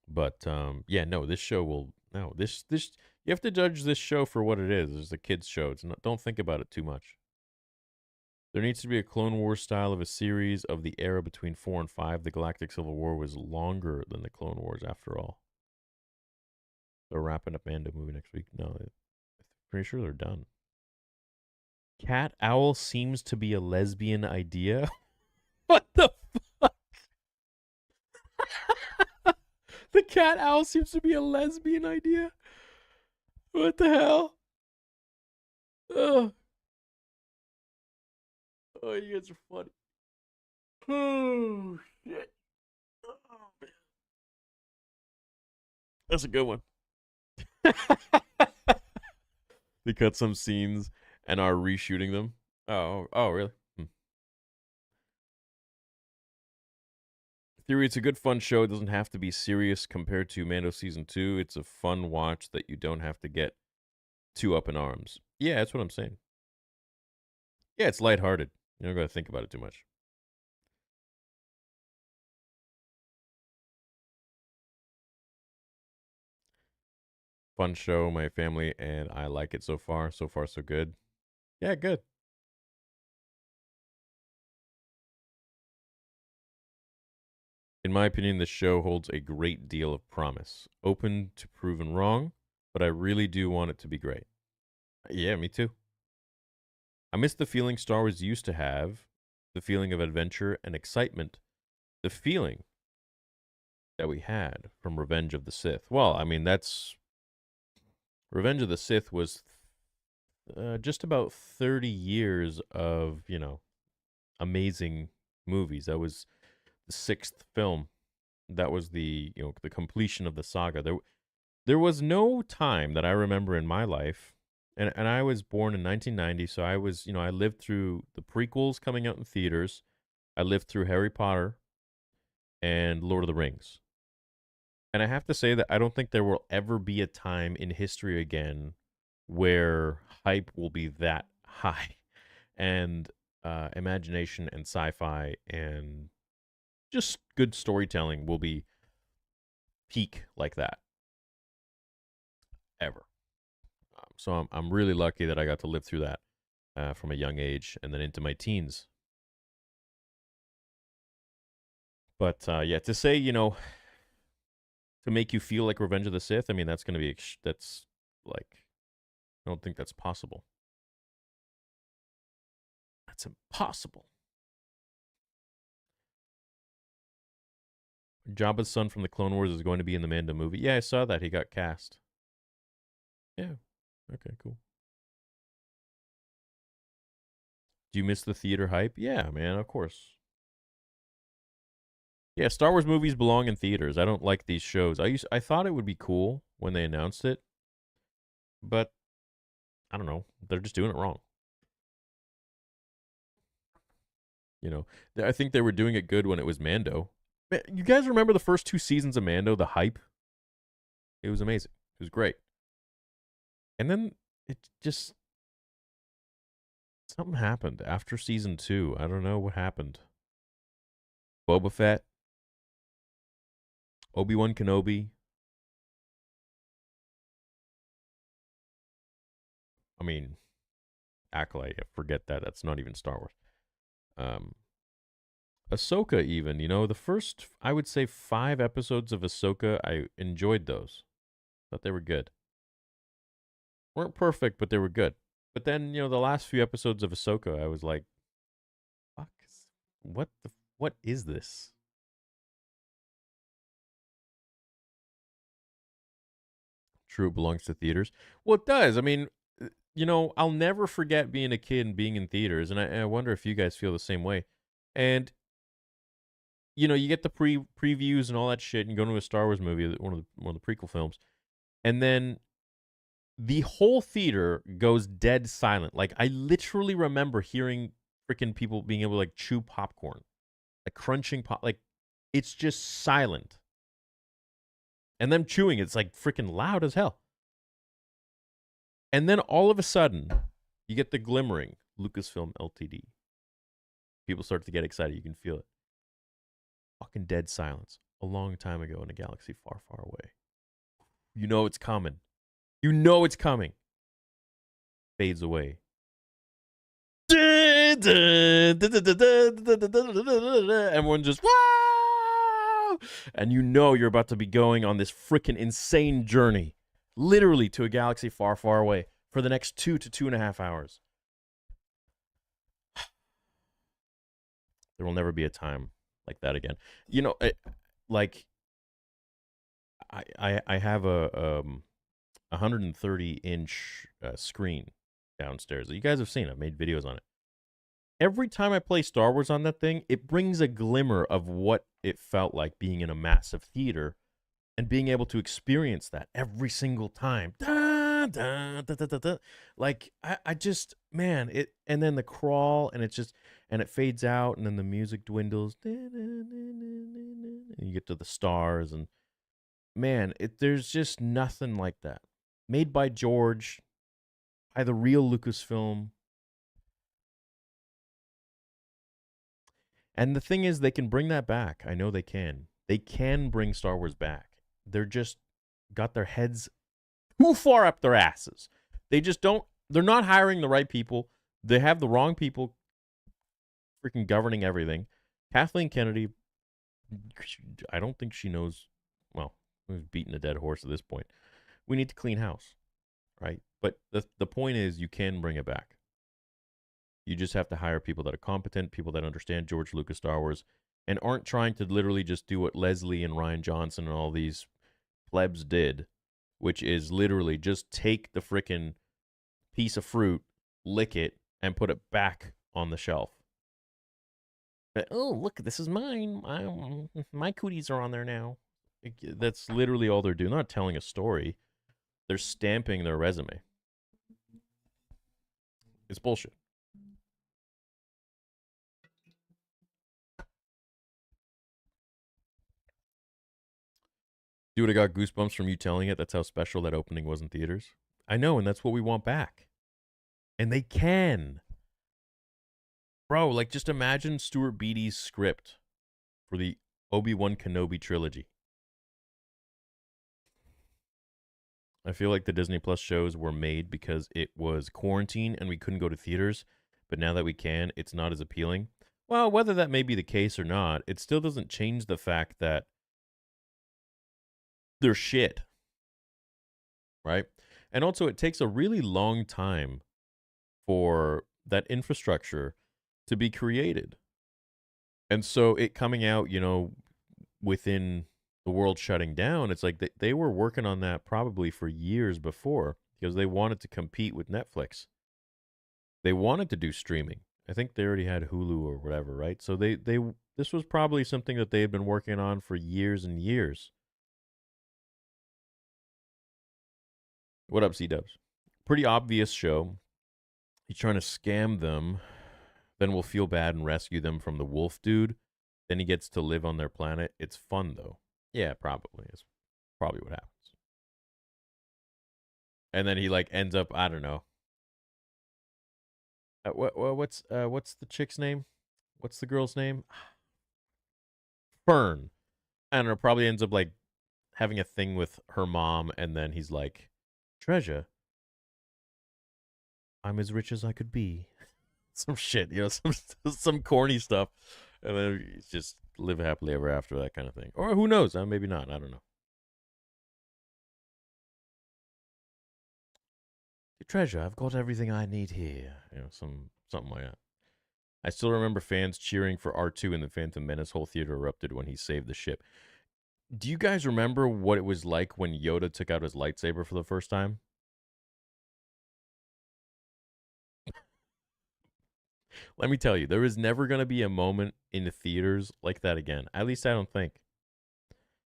S2: But yeah, no, this show will no this you have to judge this show for what it is. It's a kids show. It's not. Don't think about it too much. There needs to be a Clone Wars style of a series of the era between 4 and 5. The Galactic Civil War was longer than the Clone Wars, after all. They're wrapping up Mando movie next week. No, I'm pretty sure they're done. Cat Owl seems to be a lesbian idea. What the fuck? The Cat Owl seems to be a lesbian idea. What the hell? Ugh. Oh, you guys are funny. Oh, shit. Oh, man. That's a good one. They cut some scenes and are reshooting them. Oh, really? Theory, it's a good fun show. It doesn't have to be serious compared to Mando Season 2. It's a fun watch that you don't have to get too up in arms. Yeah, that's what I'm saying. Yeah, it's lighthearted. You don't got to think about it too much. Fun show. My family and I like it so far. So far, so good. Yeah, good. In my opinion, this show holds a great deal of promise. Open to proven wrong, but I really do want it to be great. Yeah, me too. I miss the feeling Star Wars used to have, the feeling of adventure and excitement, the feeling that we had from Revenge of the Sith. Well, I mean, that's Revenge of the Sith was just about 30 years of, amazing movies. That was the 6th film. That was the completion of the saga. There was no time that I remember in my life, and I was born in 1990, so I was, I lived through the prequels coming out in theaters. I lived through Harry Potter and Lord of the Rings. And I have to say that I don't think there will ever be a time in history again where hype will be that high and imagination and sci-fi and just good storytelling will be peak like that ever. So I'm really lucky that I got to live through that from a young age and then into my teens. But yeah, to say, to make you feel like Revenge of the Sith, I mean, that's going to be, that's like, I don't think that's possible. That's impossible. Jabba's son from the Clone Wars is going to be in the Mando movie. Yeah, I saw that. He got cast. Yeah. Okay, cool. Do you miss the theater hype? Yeah, man, of course. Yeah, Star Wars movies belong in theaters. I don't like these shows. I thought it would be cool when they announced it, but I don't know. They're just doing it wrong. I think they were doing it good when it was Mando. Man, you guys remember the first 2 seasons of Mando? The hype. It was amazing. It was great. And then it just something happened after season 2. I don't know what happened. Boba Fett, Obi-Wan Kenobi. I mean, Acolyte, forget that. That's not even Star Wars. Um, Ahsoka, even, the first, I would say, 5 episodes of Ahsoka, I enjoyed those. Thought they were good. Weren't perfect, but they were good. But then, the last few episodes of Ahsoka, I was like, fuck, what is this? True, it belongs to theaters. Well, it does. I mean, you know, I'll never forget being a kid and being in theaters, and I wonder if you guys feel the same way. And you know, you get the previews and all that shit, and you go to a Star Wars movie, one of the prequel films, and then the whole theater goes dead silent. Like I literally remember hearing freaking people being able to like chew popcorn, like crunching pop, like it's just silent. And them chewing, it's like freaking loud as hell. And then all of a sudden, you get the glimmering Lucasfilm Ltd. People start to get excited. You can feel it. Fucking dead silence. A long time ago in a galaxy far, far away. You know it's coming. You know it's coming. Fades away. Everyone just, wow! And you know you're about to be going on this freaking insane journey. Literally to a galaxy far, far away for the next 2 to 2.5 hours. There will never be a time like that again. You know, like I have a 130-inch screen downstairs that you guys have seen. I've made videos on it. Every time I play Star Wars on that thing, it brings a glimmer of what it felt like being in a massive theater and being able to experience that every single time. Da, da, da, da, da, da. Like, I just, man, it, and then the crawl, and it's just, and it fades out, and then the music dwindles, and you get to the stars, and man, there's just nothing like that. Made by George, by the real Lucasfilm. And the thing is, they can bring that back. I know they can. They can bring Star Wars back. They're just got their heads too far up their asses. They just don't, they're not hiring the right people. They have the wrong people freaking governing everything. Kathleen Kennedy, I don't think she knows, well, we've beaten a dead horse at this point. We need to clean house, right? But the point is, you can bring it back. You just have to hire people that are competent, people that understand George Lucas Star Wars, and aren't trying to literally just do what Leslie and Rian Johnson and all these plebs did, which is literally just take the frickin' piece of fruit, lick it, and put it back on the shelf. But, oh, look, this is mine. My cooties are on there now. That's literally all they're doing. They're not telling a story. They're stamping their resume. It's bullshit. Dude, I got goosebumps from you telling it. That's how special that opening was in theaters. I know, and that's what we want back. And they can. Bro, like, just imagine Stuart Beattie's script for the Obi-Wan Kenobi trilogy. I feel like the Disney Plus shows were made because it was quarantine and we couldn't go to theaters. But now that we can, it's not as appealing. Well, whether that may be the case or not, it still doesn't change the fact that they're shit. Right? And also, it takes a really long time for that infrastructure to be created. And so it coming out, you know, within the world shutting down, it's like they were working on that probably for years before because they wanted to compete with Netflix. They wanted to do streaming. I think they already had Hulu or whatever, right? So they this was probably something that they had been working on for years and years. What up, C-Dubs? Pretty obvious show. He's trying to scam them, then we'll feel bad and rescue them from the wolf dude. Then he gets to live on their planet. It's fun, though. Yeah, probably. It's probably what happens. And then he, like, ends up, I don't know. What's the chick's name? What's the girl's name? Fern. I don't know, probably ends up, like, having a thing with her mom, and then he's like, Treasure, I'm as rich as I could be. Some shit, you know, some corny stuff. And then just live happily ever after, that kind of thing. Or who knows? Maybe not. I don't know. Treasure, I've got everything I need here. You know, something like that. I still remember fans cheering for R2 in the Phantom Menace. Whole theater erupted when he saved the ship. Do you guys remember what it was like when Yoda took out his lightsaber for the first time? Let me tell you, there is never going to be a moment in the theaters like that again. At least I don't think.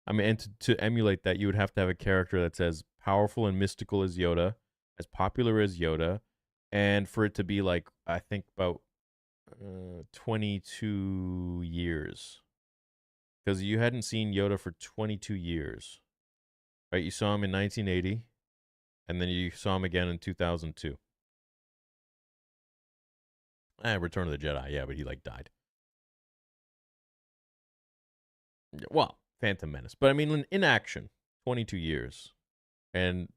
S2: I mean, and to emulate that, you would have to have a character that's as powerful and mystical as Yoda, as popular as Yoda, and for it to be like, I think about 22 years. Because you hadn't seen Yoda for 22 years. Right? You saw him in 1980, and then you saw him again in 2002. Return of the Jedi, yeah, but he like died. Well, Phantom Menace. But I mean, in action, 22 years. And,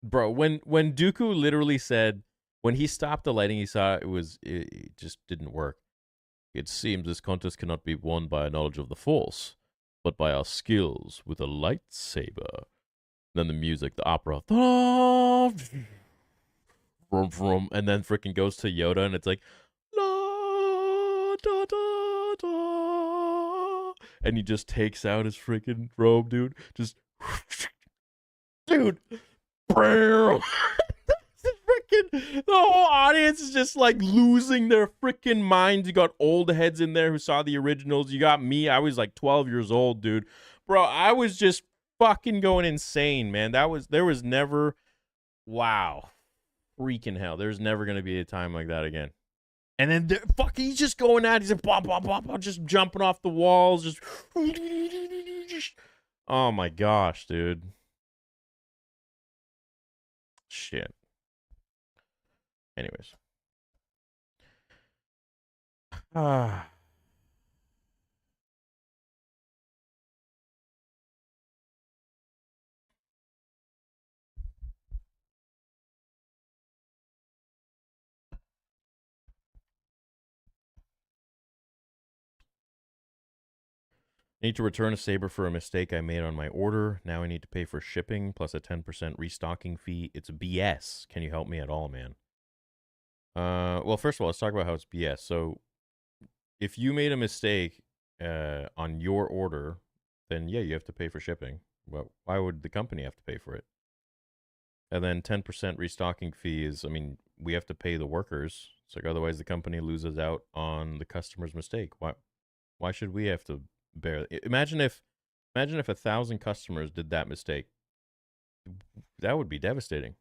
S2: bro, when Dooku literally said, when he stopped the lighting, he saw it just didn't work. It seems this contest cannot be won by a knowledge of the Force, but by our skills with a lightsaber. Then the music, the opera, and then freaking goes to Yoda, and it's like, la, da, da, da. And he just takes out his freaking robe, dude. Just, dude, freaking, the whole audience is just like losing their freaking minds. You got old heads in there who saw the originals. You got me. I was like 12 years old, dude. Bro, I was just fucking going insane, man. There was never, wow, freaking hell. There's never going to be a time like that again. And then, he's just going at it. He's like, blah, blah, blah, blah, just jumping off the walls. Just, oh my gosh, dude. Shit. Anyways. I need to return a Saber for a mistake I made on my order. Now I need to pay for shipping plus a 10% restocking fee. It's BS. Can you help me at all, man? Well, first of all, let's talk about how it's BS. So, if you made a mistake on your order, then yeah, you have to pay for shipping. But why would the company have to pay for it? And then 10% restocking fee is, I mean, we have to pay the workers. It's like otherwise the company loses out on the customer's mistake. Why should we have to bear? Imagine if 1,000 customers did that mistake. That would be devastating.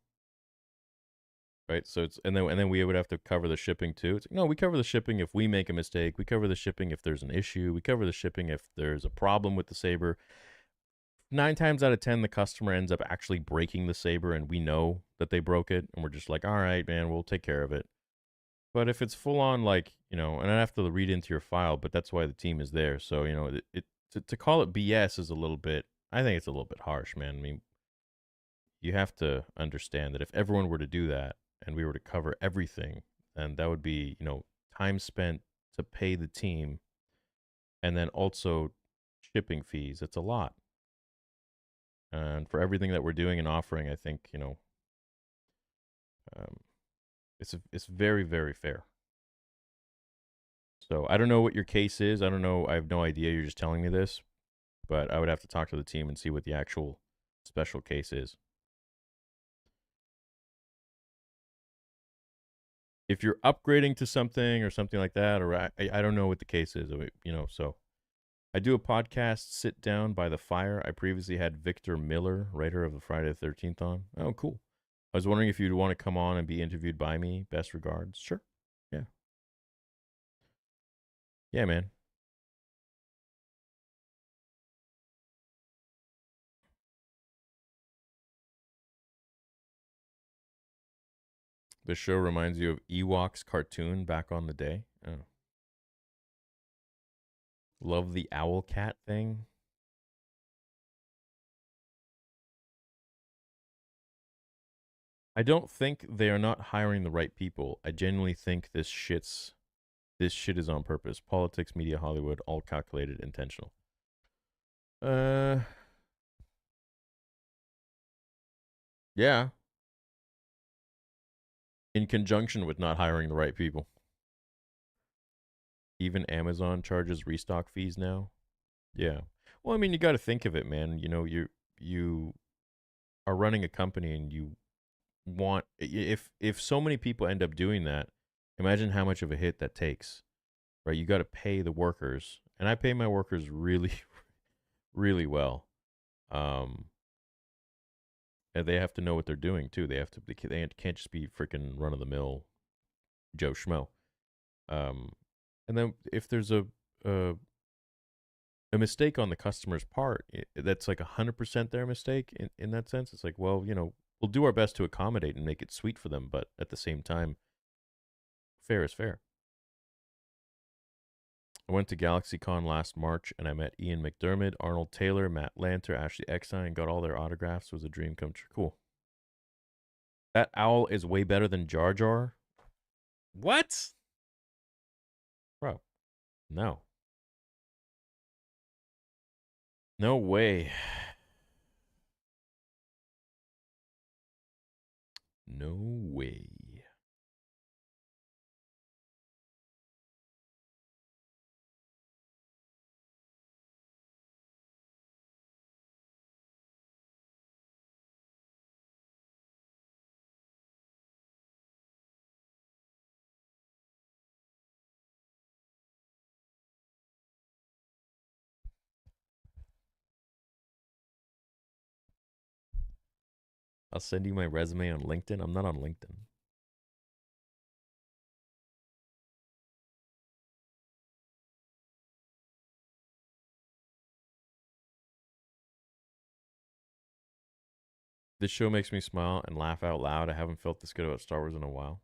S2: Right? So it's and then we would have to cover the shipping too. It's like, no, we cover the shipping if we make a mistake. We cover the shipping if there's an issue. We cover the shipping if there's a problem with the Saber. 9 times out of 10, the customer ends up actually breaking the Saber, and we know that they broke it, and we're just like, all right, man, we'll take care of it. But if it's full on, like, and I have to read into your file, but that's why the team is there. So, to call it BS is a little bit, I think it's a little bit harsh, man. I mean, you have to understand that if everyone were to do that and we were to cover everything, then that would be, time spent to pay the team and then also shipping fees. It's a lot. And for everything that we're doing and offering, I think, it's very, very fair. So I don't know what your case is. I don't know. I have no idea. You're just telling me this. But I would have to talk to the team and see what the actual special case is. If you're upgrading to something or something like that, or I don't know what the case is, so I do a podcast, Sit Down by the Fire. I previously had Victor Miller, writer of the Friday the 13th on. Oh, cool. I was wondering if you'd want to come on and be interviewed by me. Best regards. Sure. Yeah. Yeah, man. The show reminds you of Ewok's cartoon back on the day. Oh. Love the owl cat thing. I don't think they are not hiring the right people. I genuinely think this shit is on purpose. Politics, media, Hollywood, all calculated, intentional. Yeah. In conjunction with not hiring the right people. Even Amazon charges restock fees now. Yeah. Well, I mean, you got to think of it, man. You are running a company and you want, if so many people end up doing that, Imagine how much of a hit that takes, right? You got to pay the workers, and I pay my workers really, really well. And they have to know what they're doing too. They can't just be freaking run of the mill Joe Schmo. And then if there's a a mistake on the customer's part, that's like 100% their mistake in that sense. It's like, well, we'll do our best to accommodate and make it sweet for them, but at the same time, fair is fair. I went to GalaxyCon last March and I met Ian McDermott, Arnold Taylor, Matt Lanter, Ashley Eckstein, got all their autographs. It was a dream come true. Cool. That owl is way better than Jar Jar. What? Bro, no. No way. No way. I'll send you my resume on LinkedIn. I'm not on LinkedIn. This show makes me smile and laugh out loud. I haven't felt this good about Star Wars in a while.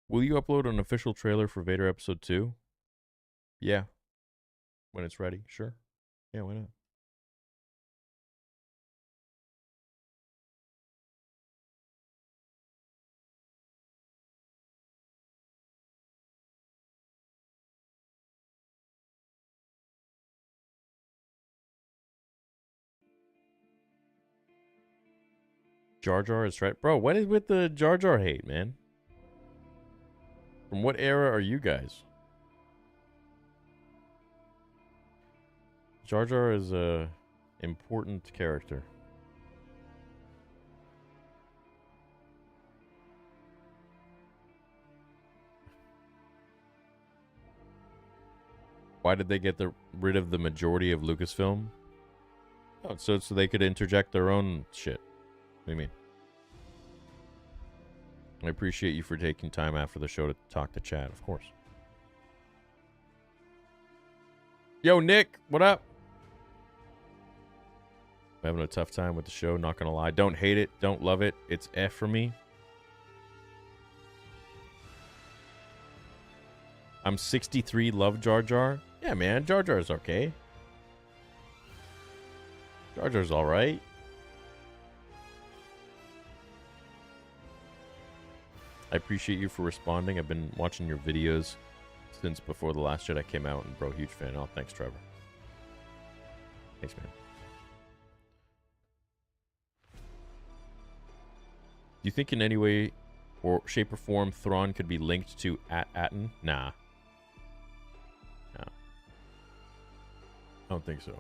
S2: Will you upload an official trailer for Vader Episode 2? Yeah. When it's ready, sure. Yeah, why not? Jar Jar is right. Bro, what is with the Jar Jar hate, man? From what era are you guys? Jar Jar is a important character. Why did they get rid of the majority of Lucasfilm? Oh, so they could interject their own shit. What do you mean? I appreciate you for taking time after the show to talk to chat, of course. Yo, Nick, what up? I'm having a tough time with the show, not gonna lie. Don't hate it, don't love it. It's F for me. I'm 63, love Jar Jar. Yeah, man, Jar Jar's okay. Jar Jar's alright. I appreciate you for responding. I've been watching your videos since before The Last Jedi came out, and bro, huge fan. Oh, thanks, Trevor. Thanks, man. Do you think in any way or shape or form Thrawn could be linked to Atten? Nah. No. I don't think so.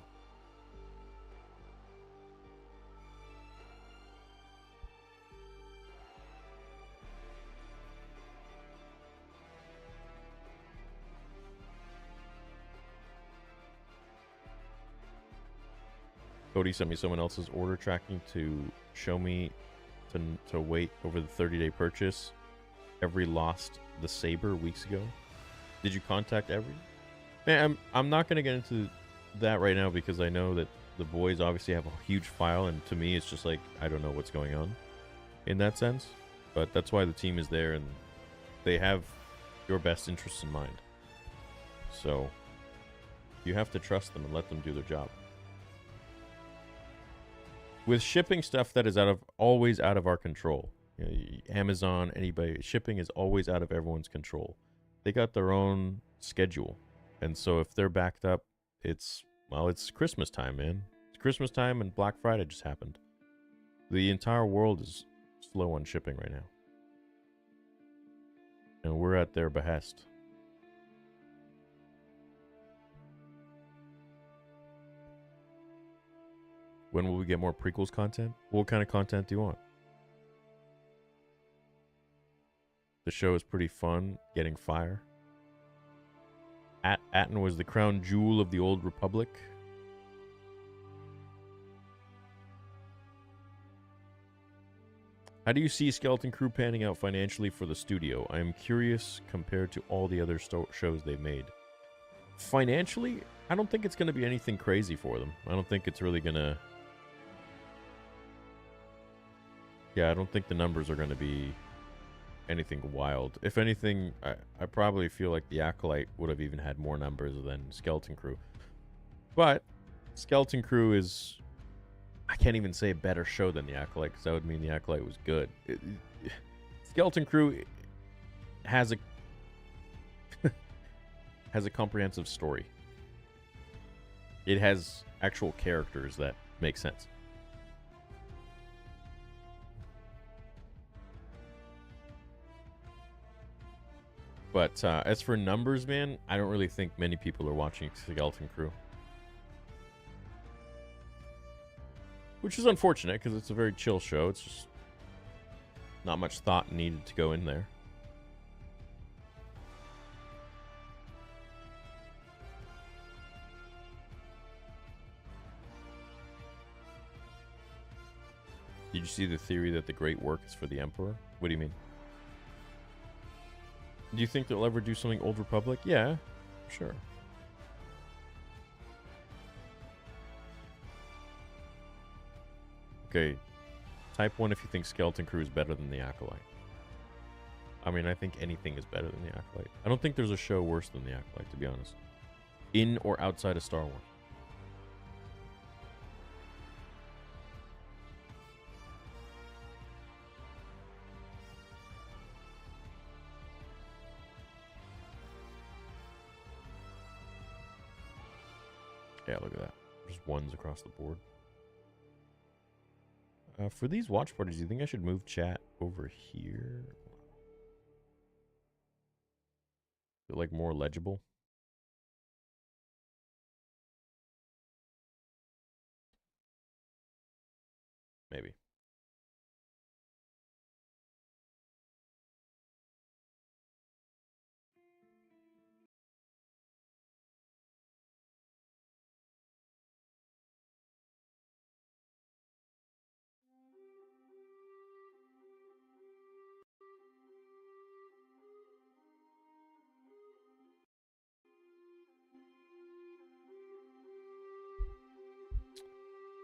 S2: Cody sent me someone else's order tracking to show me to wait over the 30-day purchase. Every lost the Saber weeks ago. Did you contact Every? Man, I'm not going to get into that right now because I know that the boys obviously have a huge file, and to me it's just like, I don't know what's going on in that sense. But that's why the team is there, and they have your best interests in mind. So you have to trust them and let them do their job. With shipping stuff that is always out of our control, Amazon, anybody, shipping is always out of everyone's control. They got their own schedule, and so if they're backed up, it's Christmas time, man. It's Christmas time, and Black Friday just happened. The entire world is slow on shipping right now, and we're at their behest. When will we get more prequels content? What kind of content do you want? The show is pretty fun, getting fire. Atten was the crown jewel of the old republic. How do you see Skeleton Crew panning out financially for the studio? I am curious compared to all the other shows they've made. Financially, I don't think it's going to be anything crazy for them. I don't think it's really going to... Yeah, I don't think the numbers are going to be anything wild. If anything, I probably feel like The Acolyte would have even had more numbers than Skeleton Crew. But Skeleton Crew is... I can't even say a better show than The Acolyte, because that would mean The Acolyte was good. Skeleton Crew has a has a comprehensive story. It has actual characters that make sense. But as for numbers, man, I don't really think many people are watching Skeleton Crew. Which is unfortunate, because it's a very chill show. It's just not much thought needed to go in there. Did you see the theory that the great work is for the Emperor? What do you mean? Do you think they'll ever do something Old Republic? Yeah, sure. Okay, type 1 if you think Skeleton Crew is better than The Acolyte. I mean, I think anything is better than The Acolyte. I don't think there's a show worse than The Acolyte, to be honest. In or outside of Star Wars. Yeah, look at that. Just ones across the board. For these watch parties, do you think I should move chat over here? Is it like more legible? Maybe.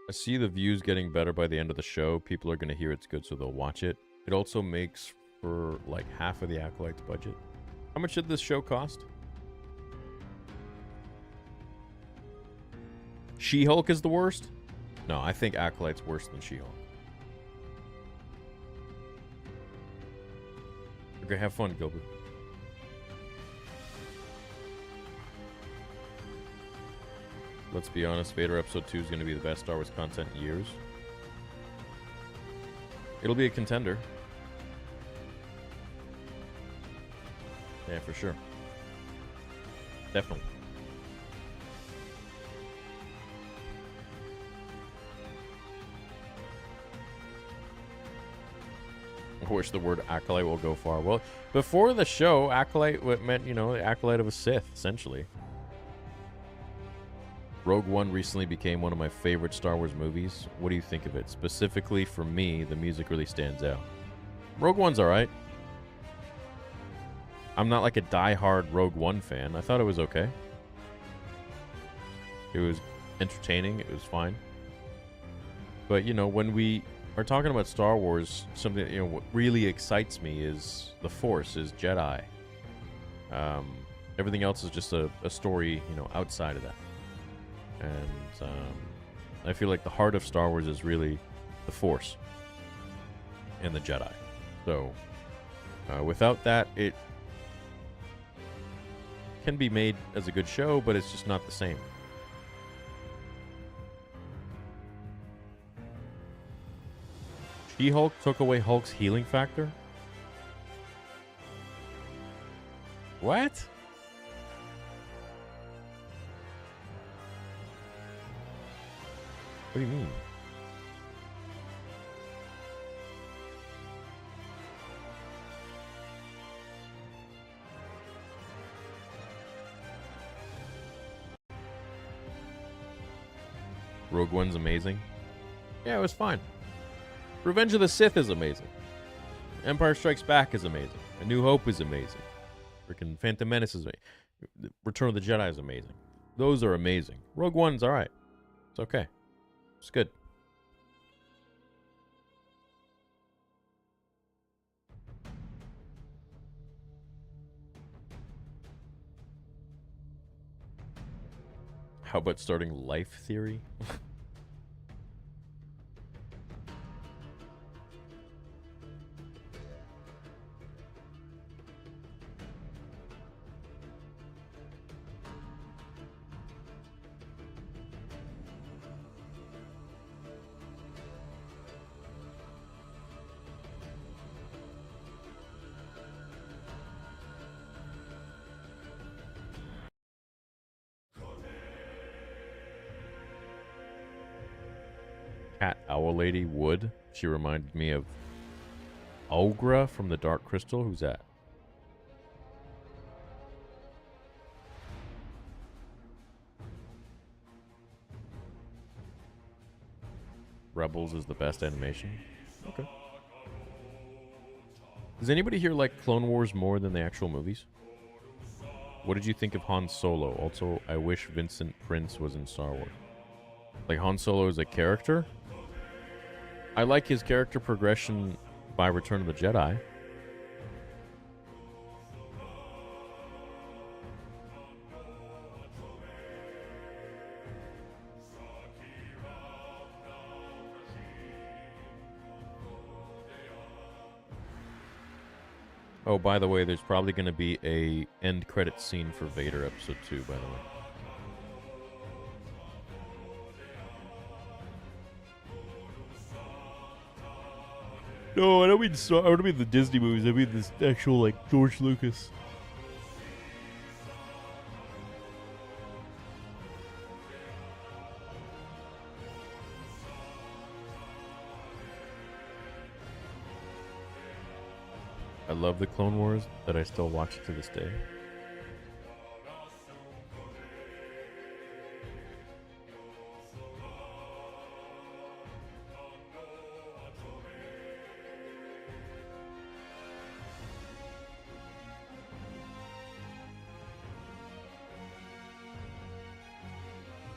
S2: I see the views getting better by the end of the show. People are going to hear it's good, so they'll watch it. It also makes for like half of the Acolyte's budget. How much did this show cost? She-Hulk is the worst? No, I think Acolyte's worse than She-Hulk. Okay, have fun, Gilbert. Let's be honest, Vader Episode 2 is going to be the best Star Wars content in years. It'll be a contender. Yeah, for sure. Definitely. I wish the word Acolyte will go far. Well, before the show, Acolyte meant, you know, the Acolyte of a Sith, essentially. Rogue One recently became one of my favorite Star Wars movies. What do you think of it? Specifically for me, the music really stands out. Rogue One's alright. I'm not like a die-hard Rogue One fan. I thought it was okay. It was entertaining. It was fine. But, you know, when we are talking about Star Wars, something that, you know, what really excites me is the Force, is Jedi. Everything else is just a story, you know, outside of that. And I feel like the heart of Star Wars is really the Force and the Jedi. So without that, it can be made as a good show, but it's just not the same. She-Hulk took away Hulk's healing factor? What? What do you mean? Rogue One's amazing. Yeah, it was fine. Revenge of the Sith is amazing. Empire Strikes Back is amazing. A New Hope is amazing. Freaking Phantom Menace is amazing. Return of the Jedi is amazing. Those are amazing. Rogue One's all right. It's okay. It's good. How about starting Life Theory? Cat Owl Lady Wood. She reminded me of Ogra from the Dark Crystal. Who's that? Rebels is the best animation. Okay. Does anybody here like Clone Wars more than the actual movies? What did you think of Han Solo? Also, I wish Vincent Prince was in Star Wars. Like Han Solo as a character? I like his character progression by Return of the Jedi. Oh, by the way, there's probably going to be a end credit scene for Vader Episode 2, by the way. No, I don't mean the Disney movies. I mean this actual, like, George Lucas. I love the Clone Wars, that I still watch it to this day.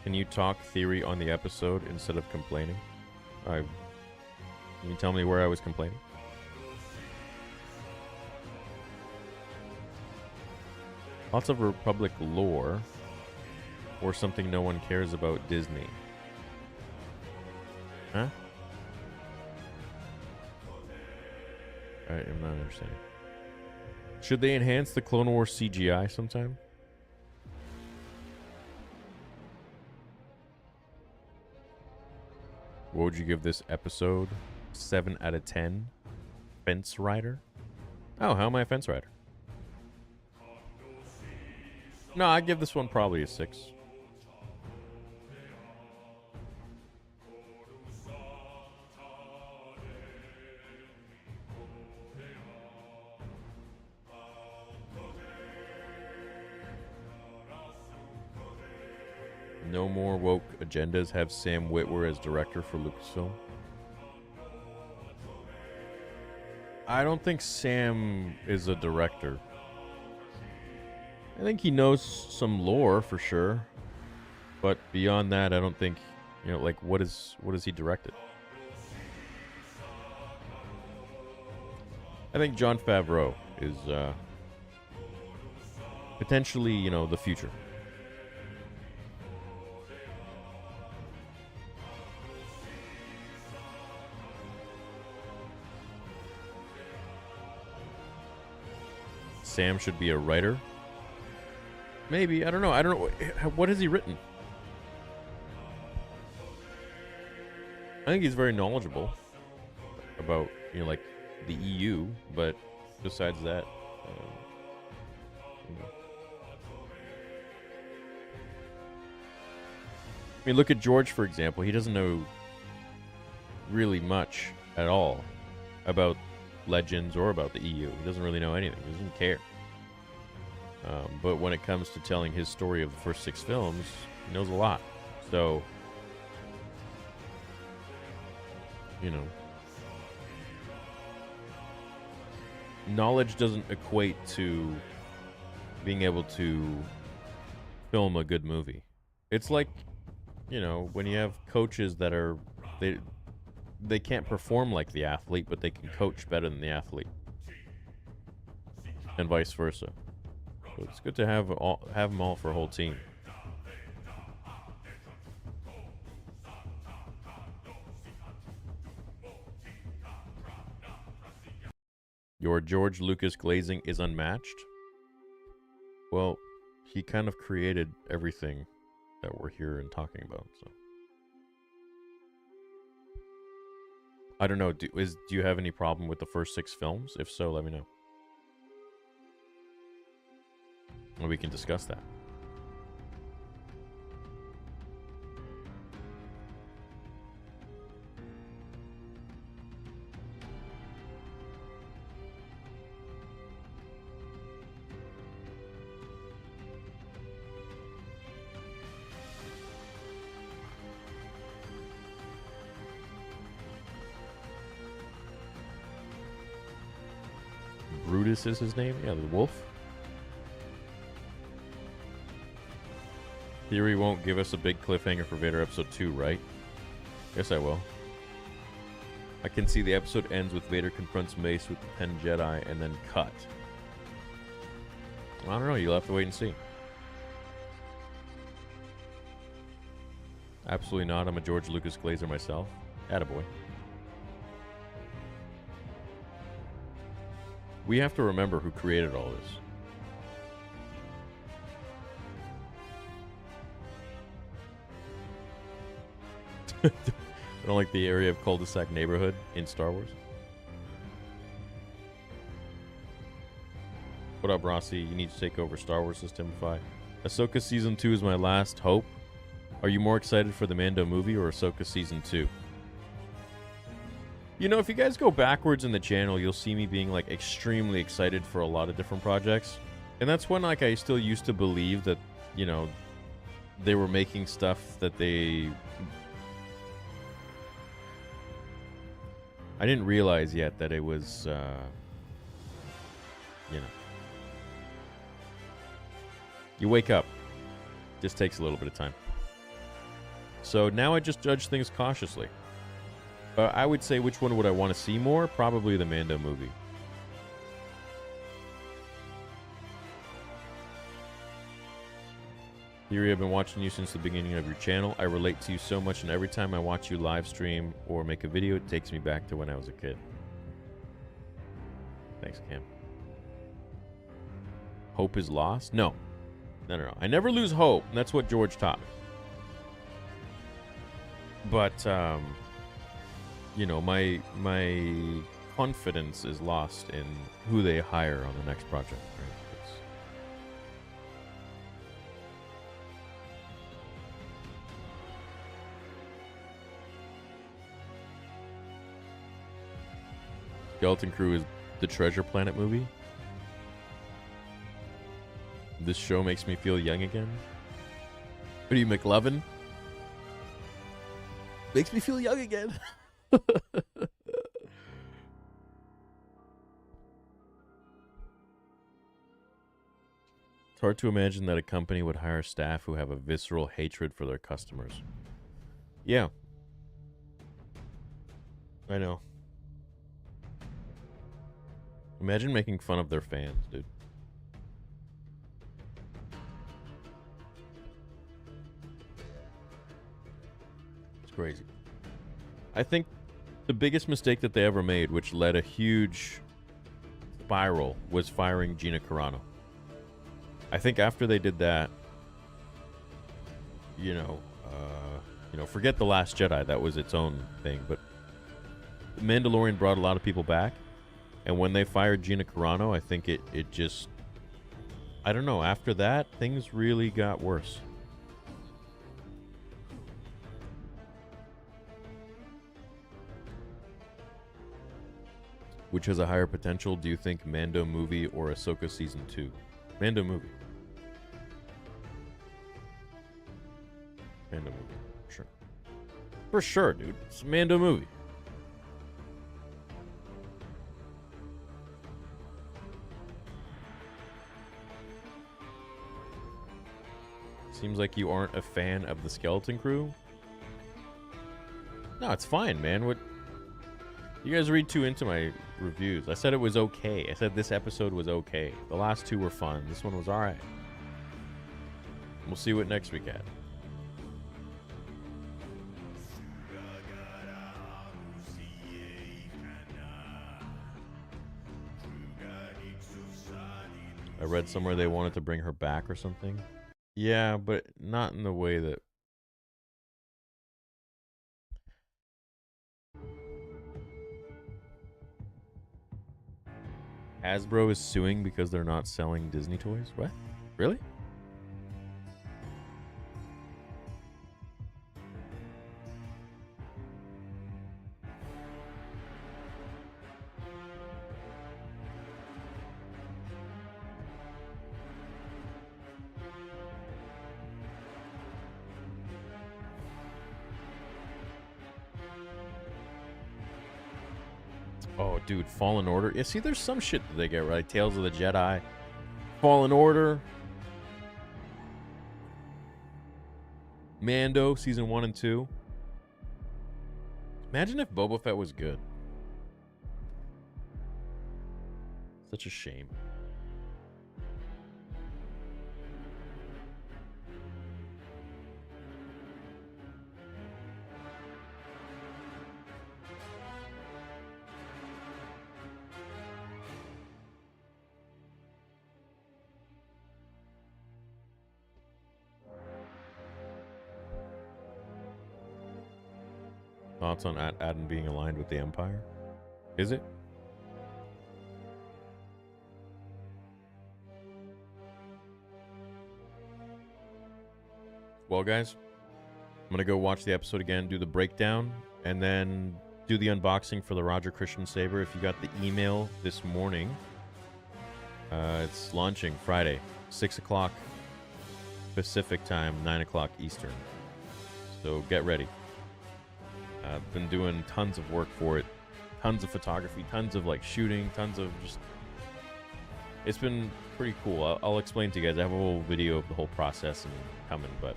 S2: Can you talk theory on the episode instead of complaining? Can you tell me where I was complaining? Lots of Republic lore, or something no one cares about Disney. Huh? Alright, I'm not understanding. Should they enhance the Clone Wars CGI sometime? What would you give this episode? 7 out of 10? Fence Rider? Oh, how am I a Fence Rider? No, I'd give this one probably a 6. No more woke agendas. Have Sam Witwer as director for Lucasfilm. I don't think Sam is a director. I think he knows some lore for sure, but beyond that, I don't think, you know, like what is he directed? I think Jon Favreau is potentially, you know, the future. Sam should be a writer. Maybe. I don't know. What has he written? I think he's very knowledgeable about, you know, like the EU, but besides that, you know. I mean, look at George, for example. He doesn't know really much at all about Legends or about the EU. He doesn't really know anything. He doesn't care. But when it comes to telling his story of the first 6 films, he knows a lot. So you know, knowledge doesn't equate to being able to film a good movie. It's like, you know, when you have coaches that are they can't perform like the athlete, but they can coach better than the athlete, and vice versa. So it's good to have them all for a whole team. Your George Lucas glazing is unmatched. Well, he kind of created everything that we're here and talking about. So I don't know. Do you have any problem with the first 6 films? If so, let me know. And we can discuss that. Brutus is his name? Yeah, the wolf. Theory won't give us a big cliffhanger for Vader episode 2, right? Yes, I will. I can see the episode ends with Vader confronts Mace with the 10 Jedi and then cut. I don't know. You'll have to wait and see. Absolutely not. I'm a George Lucas glazer myself. Attaboy. We have to remember who created all this. I don't like the area of cul-de-sac neighborhood in Star Wars. What up, Rossi? You need to take over Star Wars Systemify. Ahsoka Season 2 is my last hope. Are you more excited for the Mando movie or Ahsoka Season 2? You know, if you guys go backwards in the channel, you'll see me being, like, extremely excited for a lot of different projects. And that's when, like, I still used to believe that, you know, they were making stuff that they... I didn't realize yet that it was, you know... You wake up. Just takes a little bit of time. So now I just judge things cautiously. I would say, which one would I want to see more? Probably the Mando movie. Theory, I've been watching you since the beginning of your channel. I relate to you so much, and every time I watch you live stream or make a video, it takes me back to when I was a kid. Thanks, Cam. Hope is lost? No. No. I never lose hope, and that's what George taught me. But, you know, my confidence is lost in who they hire on the next project. Right? Skeleton Crew is the Treasure Planet movie. This show makes me feel young again. What are you, McLovin? Makes me feel young again. It's hard to imagine that a company would hire staff who have a visceral hatred for their customers. Yeah. I know. Imagine making fun of their fans, dude. It's crazy. I think the biggest mistake that they ever made, which led a huge spiral, was firing Gina Carano. I think after they did that, you know, forget The Last Jedi. That was its own thing. But Mandalorian brought a lot of people back. And when they fired Gina Carano, I think it just... I don't know. After that, things really got worse. Which has a higher potential, do you think, Mando movie or Ahsoka Season 2? Mando movie. Mando movie. For sure. For sure, dude. It's a Mando movie. Seems like you aren't a fan of the Skeleton Crew. No, it's fine, man. What? You guys read too into my reviews. I said it was okay. I said this episode was okay. The last two were fun. This one was alright. We'll see what next week had. I read somewhere they wanted to bring her back or something. Yeah, but not in the way that... Hasbro is suing because they're not selling Disney toys? What? Really? Oh, dude, Fallen Order. Yeah, see, there's some shit that they get right. Tales of the Jedi, Fallen Order, Mando, Season 1 and 2. Imagine if Boba Fett was good. Such a shame. Thoughts on Adam being aligned with the Empire? Is it? Well, guys, I'm going to go watch the episode again, do the breakdown, and then do the unboxing for the Roger Christian Saber. If you got the email this morning, it's launching Friday, 6 o'clock Pacific time, 9 o'clock Eastern. So get ready. I've been doing tons of work for it, tons of photography, tons of like shooting, tons of just... It's been pretty cool. I'll explain to you guys. I have a whole video of the whole process and coming, but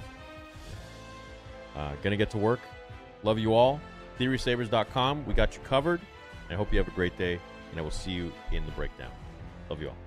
S2: gonna get to work. Love you all. TheorySabers.com. We got you covered. I hope you have a great day, and I will see you in the breakdown. Love you all.